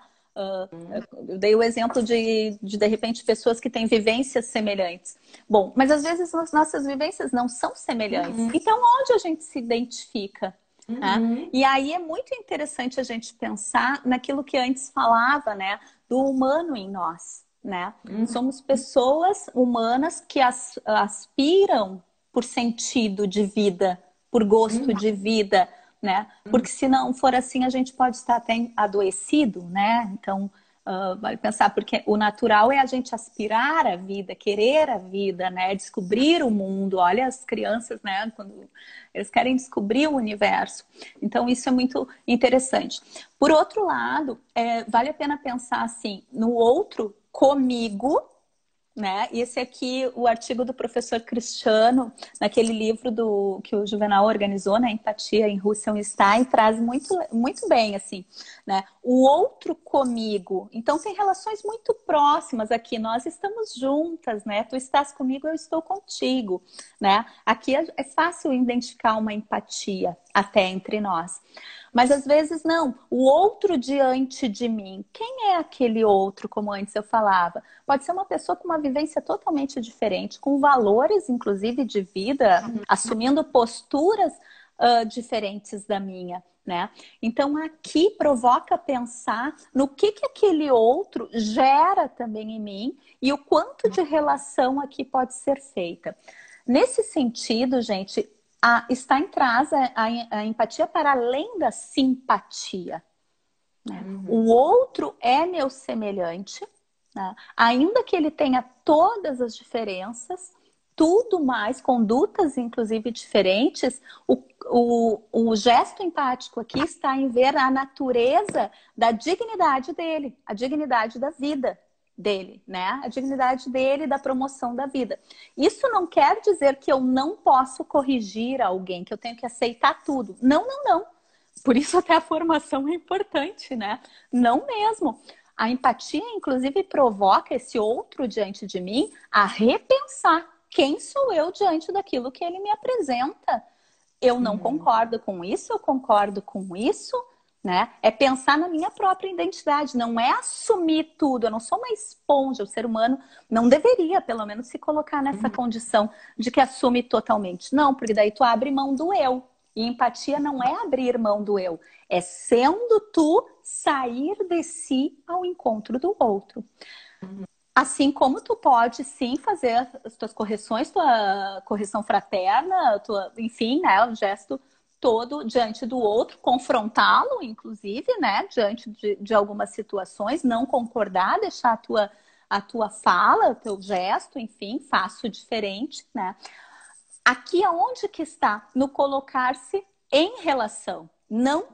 S2: Eu dei o exemplo de repente, pessoas que têm vivências semelhantes. Bom, mas às vezes as nossas vivências não são semelhantes.
S1: Uhum,
S2: Então, onde a gente se identifica? Né?
S1: uhum,
S2: E aí é muito interessante a gente pensar naquilo que antes falava, né? Do humano em nós, né?
S1: uhum,
S2: Somos pessoas humanas que aspiram por sentido de vida, por gosto
S1: uhum,
S2: de vida, né? Porque se não for assim, a gente pode estar até adoecido, né? Então, vai pensar, porque o natural é a gente aspirar a vida, querer a vida, né? Descobrir o mundo. Olha as crianças, né? Quando eles querem descobrir o universo. Então, isso é muito interessante. Por outro lado, vale a pena pensar assim, no outro comigo, né? E esse aqui, o artigo do professor Cristiano, naquele livro que o Juvenal organizou, né? Empatia em Russell e Stein, traz muito, muito bem, assim, né? O outro comigo. Então, tem relações muito próximas aqui. Nós estamos juntas, né? Tu estás comigo, eu estou contigo, né? Aqui é fácil identificar uma empatia até entre nós. Mas às vezes não, o outro diante de mim. Quem é aquele outro, como antes eu falava? Pode ser uma pessoa com uma vivência totalmente diferente, com valores, inclusive, de vida, assumindo posturas diferentes da minha. Né? Então aqui provoca pensar no que aquele outro gera também em mim e o quanto de relação aqui pode ser feita. Nesse sentido, gente, está em trás a empatia para além da simpatia. Né? O
S1: uhum,
S2: outro é meu semelhante, né? Ainda que ele tenha todas as diferenças, tudo mais, condutas inclusive diferentes, o gesto empático aqui está em ver a natureza da dignidade dele, a dignidade da vida dele, né? A dignidade dele, da promoção da vida. Isso não quer dizer que eu não posso corrigir alguém, que eu tenho que aceitar tudo. Não, não, não. Por isso até a formação é importante, né? Não mesmo. A empatia, inclusive, provoca esse outro diante de mim a repensar quem sou eu diante daquilo que ele me apresenta. Eu não
S1: uhum,
S2: concordo com isso, eu concordo com isso, né? É pensar na minha própria identidade, não é assumir tudo. Eu não sou uma esponja, o ser humano não deveria, pelo menos, se colocar nessa
S1: uhum,
S2: condição de que assume totalmente. Não, porque daí tu abre mão do eu. E empatia não é abrir mão do eu, é sendo tu sair de si ao encontro do outro. Assim como tu pode sim fazer as tuas correções, tua correção fraterna, enfim, né, o gesto todo diante do outro, confrontá-lo, inclusive, né, diante de algumas situações, não concordar, deixar a tua fala, o teu gesto, enfim, faço diferente, né? Aqui aonde que está? No colocar-se em relação, não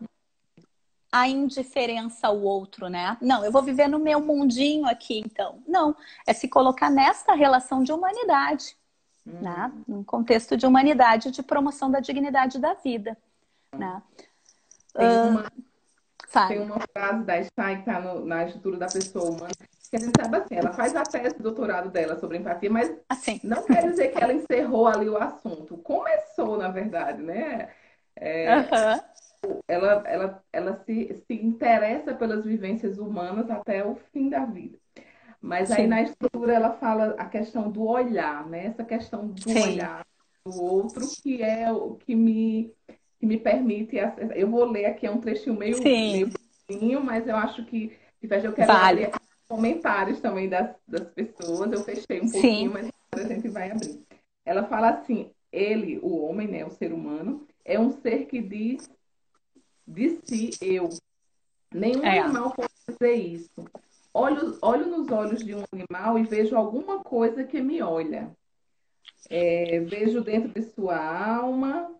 S2: a indiferença ao outro, né? Não, eu vou viver no meu mundinho aqui, então. Não, é se colocar nesta relação de humanidade, né? Num contexto de humanidade, de promoção da dignidade da vida, né?
S1: Tem uma, tem
S2: Fale.
S1: uma frase da Stein que está na estrutura da pessoa humana, que a gente sabe assim, ela faz a tese de doutorado dela sobre empatia, mas
S2: Assim.
S1: não quer dizer que ela encerrou ali o assunto. Começou, na verdade, né?
S2: Aham.
S1: Ela se interessa pelas vivências humanas até o fim da vida. Mas aí
S2: Sim.
S1: na estrutura ela fala a questão do olhar, né? Essa questão do
S2: Sim.
S1: olhar do outro, que é o que me permite. Eu vou ler aqui, é um trechinho meio
S2: Sim.
S1: bonitinho, mas eu acho que eu quero abrir
S2: Vale.
S1: aqui comentários também das pessoas. Eu fechei um pouquinho,
S2: Sim.
S1: mas agora a gente vai abrir. Ela fala assim: ele, o homem, né, o ser humano, é um ser que diz de si eu. Nenhum
S2: É.
S1: animal pode fazer isso. Olho nos olhos de um animal e vejo alguma coisa que me olha. Vejo dentro de sua alma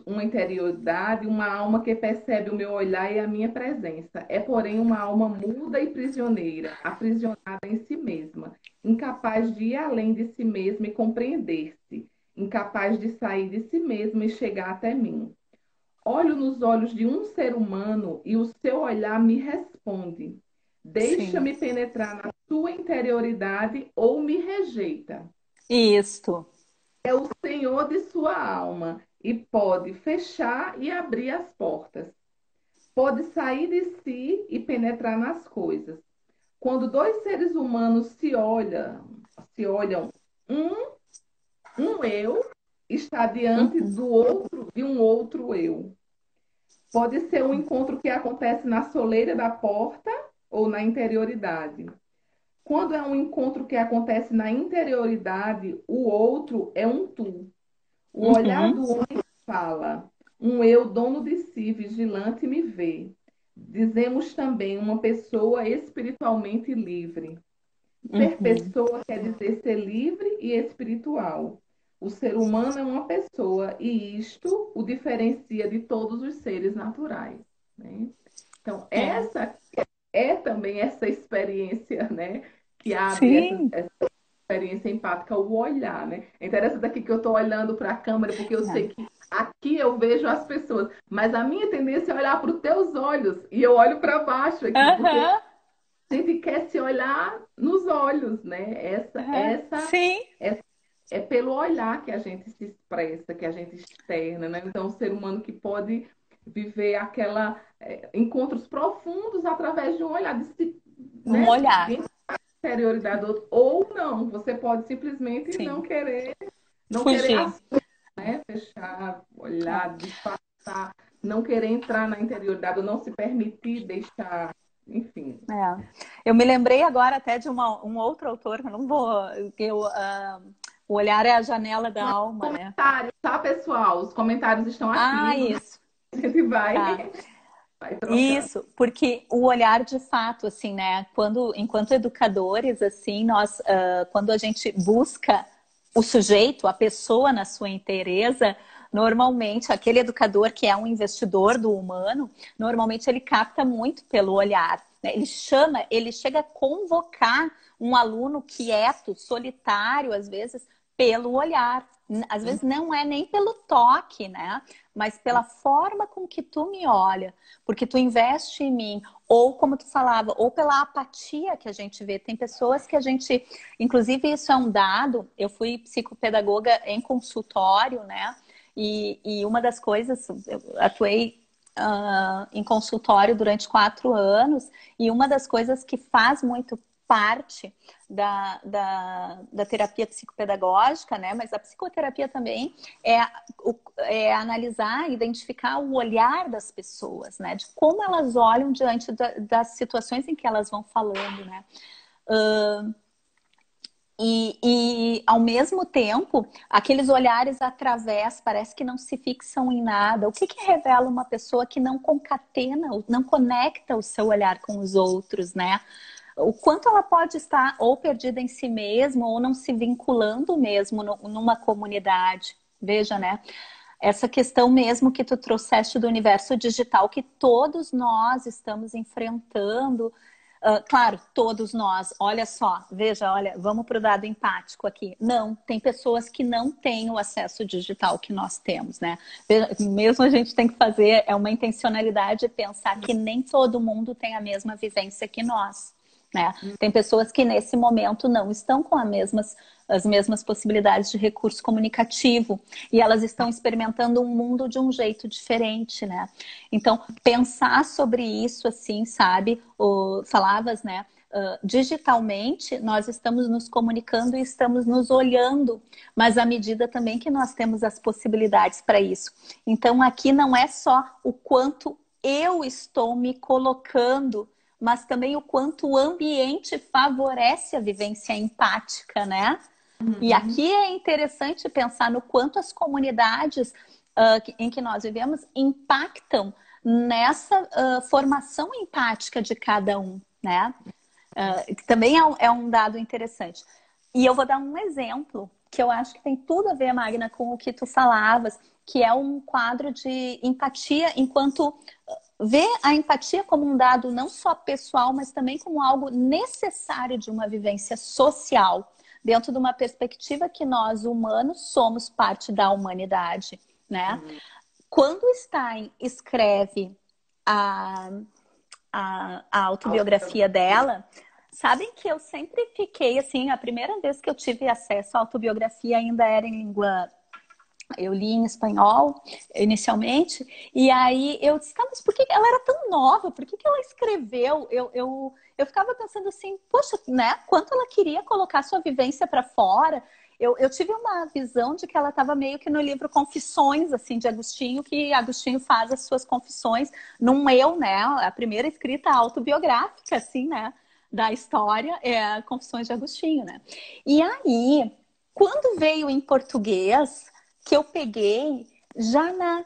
S1: uma interioridade, uma alma que percebe o meu olhar e a minha presença. É, porém, uma alma muda e prisioneira, aprisionada em si mesma, incapaz de ir além de si mesma e compreender-se, incapaz de sair de si mesma e chegar até mim. Olho nos olhos de um ser humano e o seu olhar me responde.
S2: Sim.
S1: Deixa-me penetrar na sua interioridade ou me rejeita.
S2: Isto.
S1: É o Senhor de sua alma e pode fechar e abrir as portas. Pode sair de si e penetrar nas coisas. Quando dois seres humanos se olham, um, um eu está diante
S2: Uhum.
S1: do outro, de um outro eu. Pode ser um encontro que acontece na soleira da porta ou na interioridade. Quando é um encontro que acontece na interioridade, o outro é um tu. O olhar
S2: Uhum.
S1: do homem fala. Um eu dono de si, vigilante, me vê. Dizemos também uma pessoa espiritualmente livre. Ser
S2: Uhum.
S1: pessoa quer dizer ser livre e espiritual. O ser humano é uma pessoa e isto o diferencia de todos os seres naturais, né? Então,
S2: É.
S1: essa é também essa experiência, né, que abre
S2: Sim.
S1: essa experiência empática, o olhar, né? É interessante aqui que eu estou olhando para a câmera, porque eu sei
S2: É.
S1: que aqui eu vejo as pessoas, mas a minha tendência é olhar para os teus olhos e eu olho para baixo aqui, porque
S2: Aham.
S1: a gente quer se olhar nos olhos, né?
S2: Aham. Sim.
S1: É, é pelo olhar que a gente se expressa, que a gente externa, né? Então, o ser humano que pode viver encontros profundos através de um olhar,
S2: Um
S1: né?
S2: olhar.
S1: De interioridade do outro, ou não. Você pode simplesmente
S2: Sim.
S1: não querer
S2: Fugir.
S1: assumir, né? Fechar,
S2: É.
S1: olhar, disfarçar, não querer entrar na interioridade, ou não se permitir deixar, enfim.
S2: É. Eu me lembrei agora até de um outro autor, que eu não vou. O olhar é a janela da alma, né?
S1: Comentários, tá, pessoal? Os comentários estão
S2: Ah,
S1: ativos,
S2: isso.
S1: a gente vai,
S2: Tá.
S1: vai trocando.
S2: Isso, porque o olhar de fato, assim, né? Enquanto educadores, assim, quando a gente busca o sujeito, a pessoa na sua inteireza, normalmente aquele educador que é um investidor do humano, normalmente ele capta muito pelo olhar, né? Ele chega a convocar um aluno quieto, solitário, às vezes, pelo olhar. Às vezes não é nem pelo toque, né? Mas pela forma com que tu me olha, porque tu investe em mim, ou como tu falava, ou pela apatia que a gente vê. Tem pessoas que a gente, inclusive isso é um dado, eu fui psicopedagoga em consultório, né? E uma das coisas, eu atuei em consultório durante 4 anos, e uma das coisas que faz muito parte da terapia psicopedagógica, né? Mas a psicoterapia também é analisar, identificar o olhar das pessoas, né? De como elas olham diante das situações em que elas vão falando, né? Ao mesmo tempo, aqueles olhares através, parece que não se fixam em nada. O que revela uma pessoa que não concatena, não conecta o seu olhar com os outros, né? O quanto ela pode estar ou perdida em si mesma ou não se vinculando mesmo numa comunidade. Veja, né? Essa questão mesmo que tu trouxeste do universo digital que todos nós estamos enfrentando. Claro, todos nós, olha só, veja, olha, vamos para o dado empático aqui. Não, tem pessoas que não têm o acesso digital que nós temos, né? Mesmo a gente tem que fazer, é uma intencionalidade pensar que nem todo mundo tem a mesma vivência que nós, né? Tem pessoas que nesse momento não estão com as mesmas possibilidades de recurso comunicativo e elas estão experimentando um mundo de um jeito diferente, né? Então, pensar sobre isso assim, sabe? Falavas, né? Digitalmente, nós estamos nos comunicando e estamos nos olhando, mas à medida também que nós temos as possibilidades para isso. Então, aqui não é só o quanto eu estou me colocando, mas também o quanto o ambiente favorece a vivência empática, né? E aqui é interessante pensar no quanto as comunidades em que nós vivemos impactam nessa formação empática de cada um, né? Que também é um dado interessante. E eu vou dar um exemplo que eu acho que tem tudo a ver, Magna, com o que tu falavas, que é um quadro de empatia enquanto vê a empatia como um dado não só pessoal, mas também como algo necessário de uma vivência social, dentro de uma perspectiva que nós, humanos, somos parte da humanidade, né? Quando Stein escreve a autobiografia dela, sabem que eu sempre fiquei assim, a primeira vez que eu tive acesso à autobiografia ainda era em língua. Eu li em espanhol inicialmente, e aí eu disse, mas por que ela era tão nova? Por que ela escreveu? Eu ficava pensando assim, poxa, né? Quanto ela queria colocar sua vivência para fora. Eu tive uma visão de que ela estava meio que no livro Confissões, assim, de Agostinho, que Agostinho faz as suas confissões num eu, né? A primeira escrita autobiográfica, assim, né? Da história é Confissões de Agostinho, né? E aí, quando veio em português, que eu peguei, já nas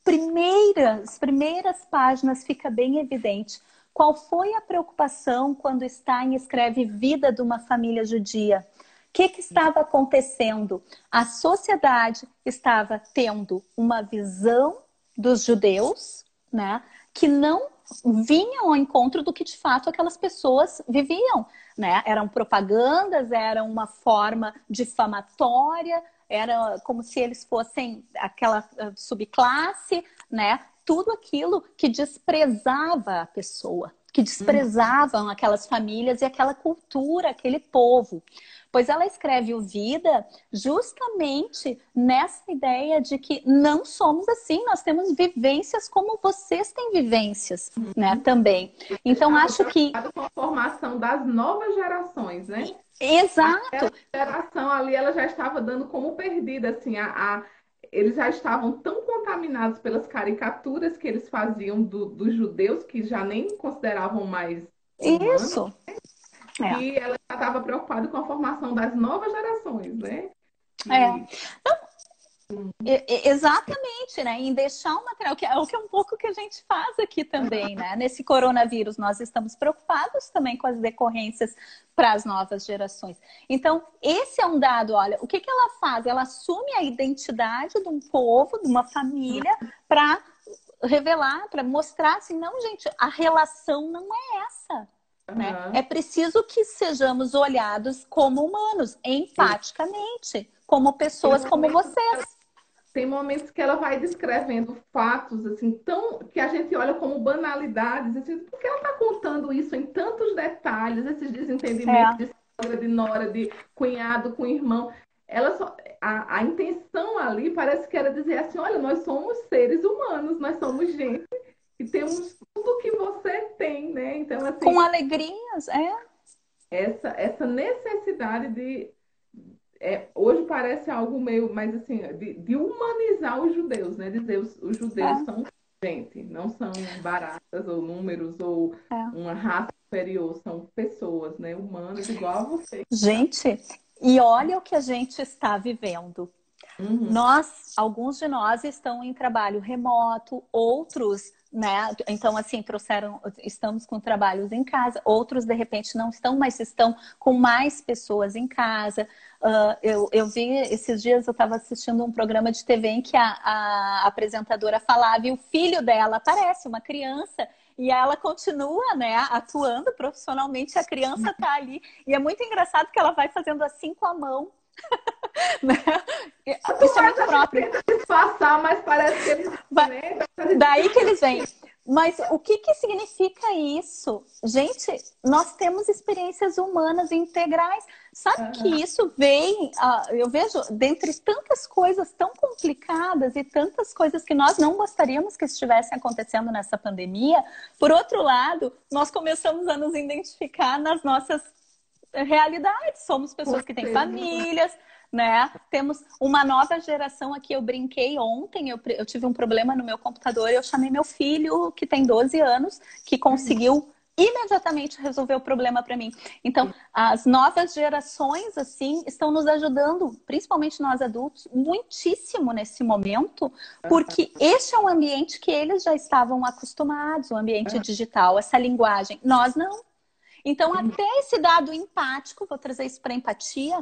S2: primeiras páginas fica bem evidente qual foi a preocupação quando Stein escreve Vida de uma Família Judia. O que estava acontecendo? A sociedade estava tendo uma visão dos judeus, né, que não vinham ao encontro do que de fato aquelas pessoas viviam, né? Eram propagandas, era uma forma difamatória, era como se eles fossem aquela subclasse, né? Tudo aquilo que desprezava a pessoa, que desprezavam aquelas famílias e aquela cultura, aquele povo. Pois ela escreve o Vida justamente nessa ideia de que não somos assim, nós temos vivências como vocês têm vivências, né, também. Então acho que
S1: com a formação das novas gerações, né?
S2: Exato.
S1: Aquela geração ali, ela já estava dando como perdida, assim, eles já estavam tão contaminados pelas caricaturas que eles faziam dos judeus, que já nem consideravam mais humanos,
S2: Isso.
S1: que ela já estava preocupada com a formação das novas gerações, né?
S2: É. Exatamente, né? Em deixar o material, que é um pouco que a gente faz aqui também, né? Nesse coronavírus, nós estamos preocupados também com as decorrências para as novas gerações. Então, esse é um dado, olha, o que ela faz? Ela assume a identidade de um povo, de uma família, para revelar, para mostrar assim, não, gente, a relação não é essa. Né? É preciso que sejamos olhados como humanos, empaticamente, como pessoas como vocês.
S1: Tem momentos que ela vai descrevendo fatos assim tão que a gente olha como banalidades, assim, por que ela está contando isso em tantos detalhes, esses desentendimentos de sogra, de nora, de cunhado com irmão. Ela só, a intenção ali parece que era dizer assim, olha, nós somos seres humanos, nós somos gente e temos tudo que você tem, né? Então assim,
S2: com alegrias,
S1: essa necessidade de hoje parece algo meio mais assim, de humanizar os judeus, né? Dizer os judeus
S2: É,
S1: são gente, não são baratas ou números ou
S2: é.
S1: uma raça superior, são pessoas, né? Humanas, igual a você.
S2: Gente, e olha o que a gente está vivendo.
S1: Uhum.
S2: Nós, alguns de nós estão em trabalho remoto, outros, né? Então, assim, estamos com trabalhos em casa, outros de repente não estão, mas estão com mais pessoas em casa. Eu vi esses dias, eu estava assistindo um programa de TV em que a apresentadora falava e o filho dela aparece, uma criança. E ela continua, né, atuando profissionalmente, a criança está ali. E é muito engraçado que ela vai fazendo assim com a mão, né?
S1: Quanto
S2: Isso é
S1: mais
S2: muito
S1: a gente
S2: próprio.
S1: tenta disfarçar, mais parece que eles, né?
S2: Daí que eles vêm. Mas o que que significa isso? Gente, nós temos experiências humanas integrais. Sabe que isso vem, eu vejo, dentre tantas coisas tão complicadas e tantas coisas que nós não gostaríamos que estivessem acontecendo nessa pandemia, por outro lado, nós começamos a nos identificar nas nossas realidades. Somos
S1: Com
S2: pessoas que têm
S1: certeza.
S2: famílias, né? Temos uma nova geração aqui. Eu brinquei ontem, eu tive um problema no meu computador, eu chamei meu filho, que tem 12 anos, que conseguiu imediatamente resolver o problema para mim. Então, as novas gerações, assim, estão nos ajudando, principalmente nós adultos, muitíssimo nesse momento, porque este é um ambiente que eles já estavam acostumados, o ambiente digital, essa linguagem. Nós não. Então, até esse dado empático, vou trazer isso para empatia,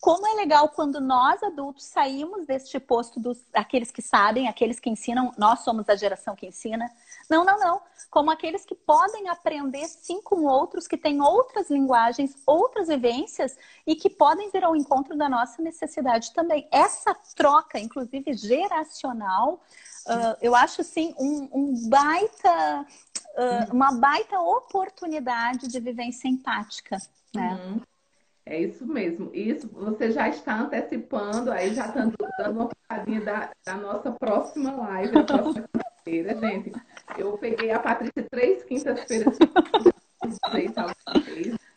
S2: como é legal quando nós adultos saímos deste posto dos aqueles que sabem, aqueles que ensinam, nós somos a geração que ensina. Não, não, não. Como aqueles que podem aprender sim com outros, que têm outras linguagens, outras vivências e que podem vir ao encontro da nossa necessidade também. Essa troca, inclusive geracional, eu acho sim um baita uma baita oportunidade de vivência empática, né?
S1: Uhum. É isso mesmo. Isso você já está antecipando, aí já está dando uma pitadinha da nossa próxima live, na próxima quinta-feira, gente. Eu peguei a Patrícia 3 quintas-feiras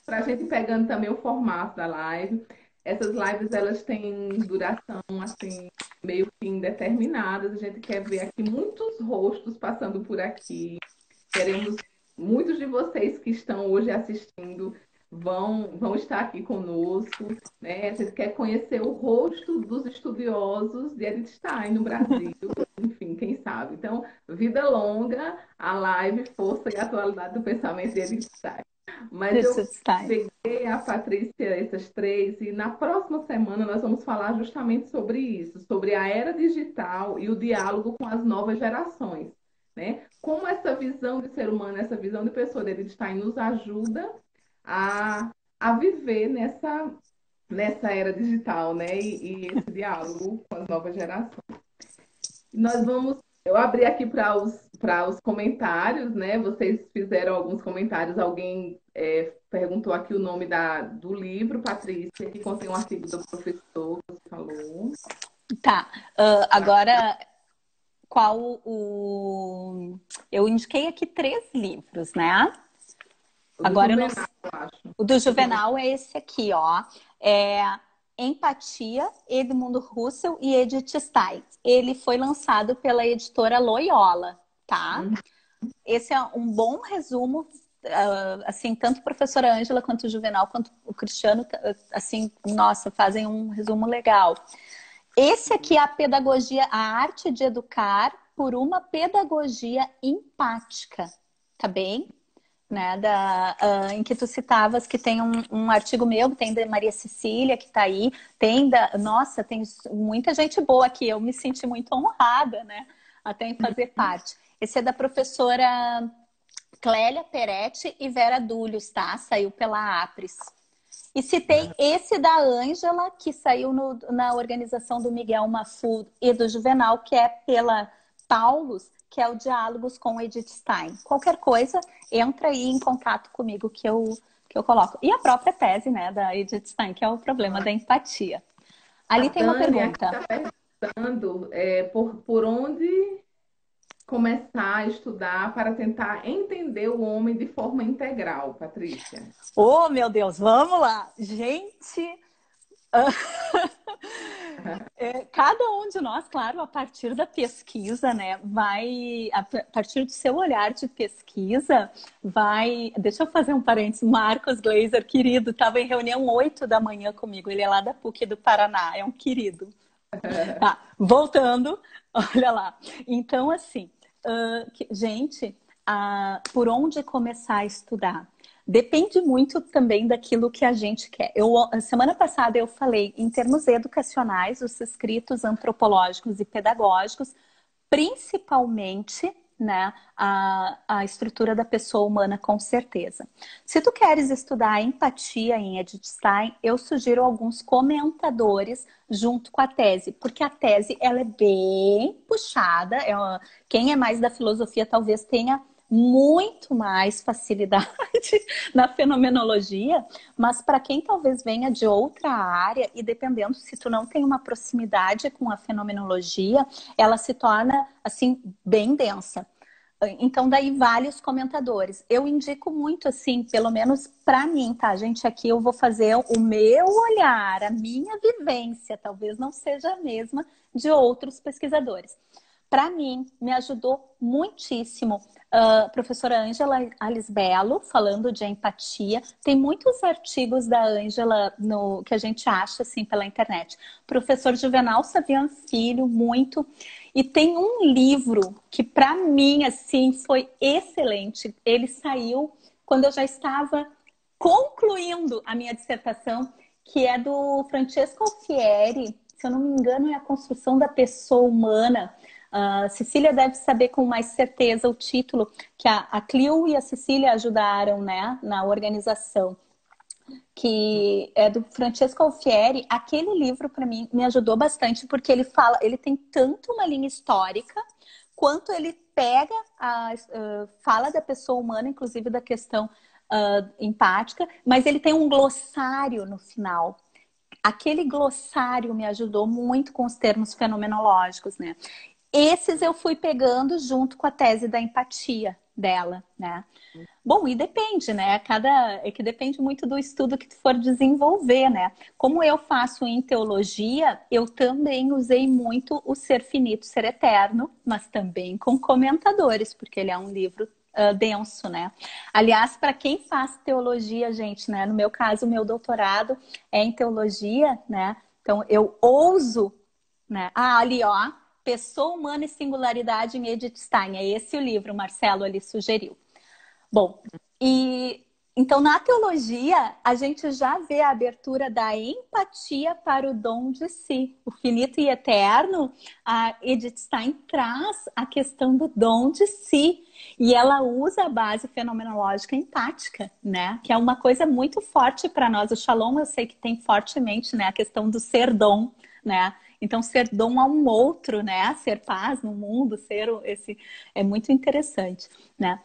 S1: para a gente pegando também o formato da live. Essas lives elas têm duração assim meio que indeterminadas. A gente quer ver aqui muitos rostos passando por aqui. Queremos, muitos de vocês que estão hoje assistindo vão estar aqui conosco, né? A gente quer conhecer o rosto dos estudiosos de Edith Stein no Brasil, enfim, quem sabe. Então, vida longa, a live Força e Atualidade do Pensamento de Edith Stein. Mas eu
S2: Stein.
S1: peguei a Patrícia, essas três, e na próxima semana nós vamos falar justamente sobre isso, sobre a era digital e o diálogo com as novas gerações, né? Como essa visão de ser humano, essa visão de pessoa de Edith Stein nos ajuda a viver nessa era digital, né? E esse diálogo com as novas gerações. Nós vamos. Eu abri aqui para os comentários, né? Vocês fizeram alguns comentários. Alguém perguntou aqui o nome do livro, Patrícia, que contém um artigo do professor, você falou.
S2: Tá. Agora, qual o. Eu indiquei aqui 3 livros, né?
S1: O do
S2: Agora eu não.
S1: Juvenal, eu acho.
S2: O do Juvenal é esse aqui, ó. É Empatia, Edmundo Russell e Edith Stein. Ele foi lançado pela editora Loyola, tá?
S1: Uhum.
S2: Esse é um bom resumo, assim, tanto a professora Ângela quanto o Juvenal, quanto o Cristiano, assim, nossa, fazem um resumo legal. Esse aqui é a pedagogia, a arte de educar por uma pedagogia empática, tá bem? Né, em que tu citavas que tem um artigo meu, tem da Maria Cecília, que está aí, nossa, tem muita gente boa aqui, eu me senti muito honrada, né, até em fazer parte. Esse é da professora Clélia Peretti e Vera Dúlios, tá? Saiu pela Apres. E citei esse da Ângela, que saiu na organização do Miguel Mahfoud e do Juvenal, que é pela Paulus, que é o Diálogos com Edith Stein. Qualquer coisa, entra aí em contato comigo que eu coloco. E a própria tese, né, da Edith Stein, que é o problema da empatia.
S1: A
S2: Ali tem uma
S1: Dani aqui
S2: pergunta.
S1: está perguntando por onde. começar a estudar para tentar entender o homem de forma integral, Patrícia?
S2: Oh, meu Deus, vamos lá. Gente, cada um de nós, claro, a partir da pesquisa, né, a partir do seu olhar de pesquisa, deixa eu fazer um parênteses, Marcos Gleiser, querido, estava em reunião 8 da manhã comigo, ele é lá da PUC do Paraná, é um querido. Tá, voltando, olha lá. Então, assim, gente, por onde começar a estudar? Depende muito também daquilo que a gente quer. Semana passada eu falei em termos educacionais, os escritos antropológicos e pedagógicos, principalmente, né, a estrutura da pessoa humana, com certeza. Se tu queres estudar empatia em Edith Stein, eu sugiro alguns comentadores junto com a tese, porque a tese ela é bem puxada. Quem é mais da filosofia talvez tenha muito mais facilidade na fenomenologia, mas para quem talvez venha de outra área, e dependendo se tu não tem uma proximidade com a fenomenologia, ela se torna assim bem densa. Então, daí vale os comentadores. Eu indico muito, assim, pelo menos para mim, tá, gente? Aqui eu vou fazer o meu olhar, a minha vivência, talvez não seja a mesma de outros pesquisadores. Para mim, me ajudou muitíssimo a professora Ângela Alisbello, falando de empatia. Tem muitos artigos da Ângela que a gente acha assim pela internet. Professor Juvenal Savian Filho, muito. E tem um livro que para mim assim foi excelente. Ele saiu quando eu já estava concluindo a minha dissertação, que é do Francesco Alfieri. Se eu não me engano, é a construção da pessoa humana. Cecília deve saber com mais certeza o título, que a Clio e a Cecília ajudaram, né, na organização, que é do Francesco Alfieri. Aquele livro, para mim, me ajudou bastante, porque ele tem tanto uma linha histórica, quanto ele pega, fala da pessoa humana, inclusive da questão empática, mas ele tem um glossário no final. Aquele glossário me ajudou muito com os termos fenomenológicos, né? Esses eu fui pegando junto com a tese da empatia dela, né? Bom, e depende, né? É que depende muito do estudo que tu for desenvolver, né? Como eu faço em teologia, eu também usei muito o Ser Finito, Ser Eterno, mas também com comentadores, porque ele é um livro denso, né? Aliás, para quem faz teologia, gente, né? No meu caso, o meu doutorado é em teologia, né? Então, eu ouso, né? Ali, ó, Pessoa Humana e Singularidade em Edith Stein. É esse o livro, o Marcelo ali sugeriu. Bom, e então na teologia a gente já vê a abertura da empatia para o dom de si. O finito e eterno, a Edith Stein traz a questão do dom de si. E ela usa a base fenomenológica empática, né? Que é uma coisa muito forte para nós. O Shalom, eu sei que tem fortemente, né, a questão do ser dom, né? Então, ser dom a um outro, né? Ser paz no mundo, é muito interessante, né?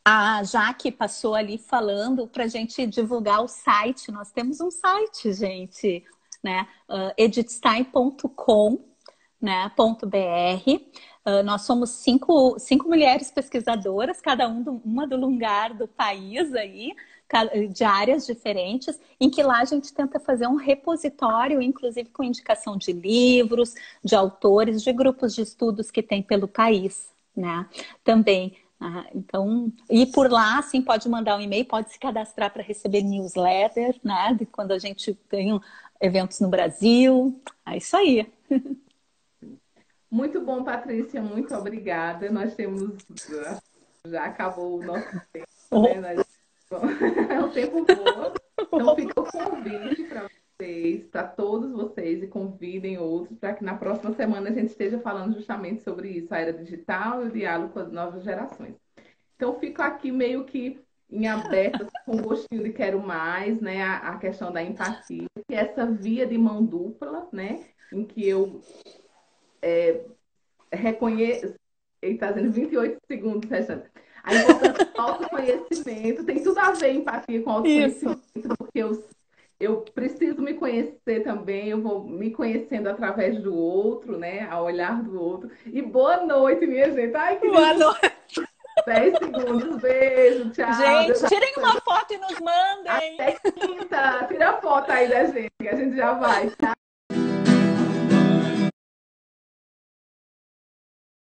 S2: A Jaque passou ali falando para a gente divulgar o site. Nós temos um site, gente, né? edithstein.com, né, .br. Nós somos cinco mulheres pesquisadoras, cada uma do lugar do país aí, de áreas diferentes, em que lá a gente tenta fazer um repositório, inclusive com indicação de livros, de autores, de grupos de estudos que tem pelo país, né? Também. Então, e por lá, assim, pode mandar um e-mail, pode se cadastrar para receber newsletter, né? De quando a gente tem eventos no Brasil. É isso aí.
S1: Muito bom, Patrícia, muito obrigada. Nós temos. Já acabou o nosso tempo, né? É um tempo bom. Então fica o convite para vocês, para todos vocês, e convidem outros para que na próxima semana a gente esteja falando justamente sobre isso, a era digital e o diálogo com as novas gerações. Então fico aqui meio que em aberto, com gostinho de quero mais, né? A questão da empatia, que é essa via de mão dupla, né? Em que eu reconheço. Ele está dizendo 28 segundos, restando. A importância do autoconhecimento tem tudo a ver empatia com
S2: Isso.
S1: autoconhecimento, porque eu preciso me conhecer também, eu vou me conhecendo através do outro, né? Ao olhar do outro. E boa noite, minha gente. Ai, que
S2: Boa
S1: lindo.
S2: noite.
S1: 10 segundos. Beijo, tchau.
S2: Gente,
S1: Deus
S2: tirem uma
S1: abençoe.
S2: foto e nos mandem.
S1: Até quinta. Tira a foto aí da gente, que a gente já vai.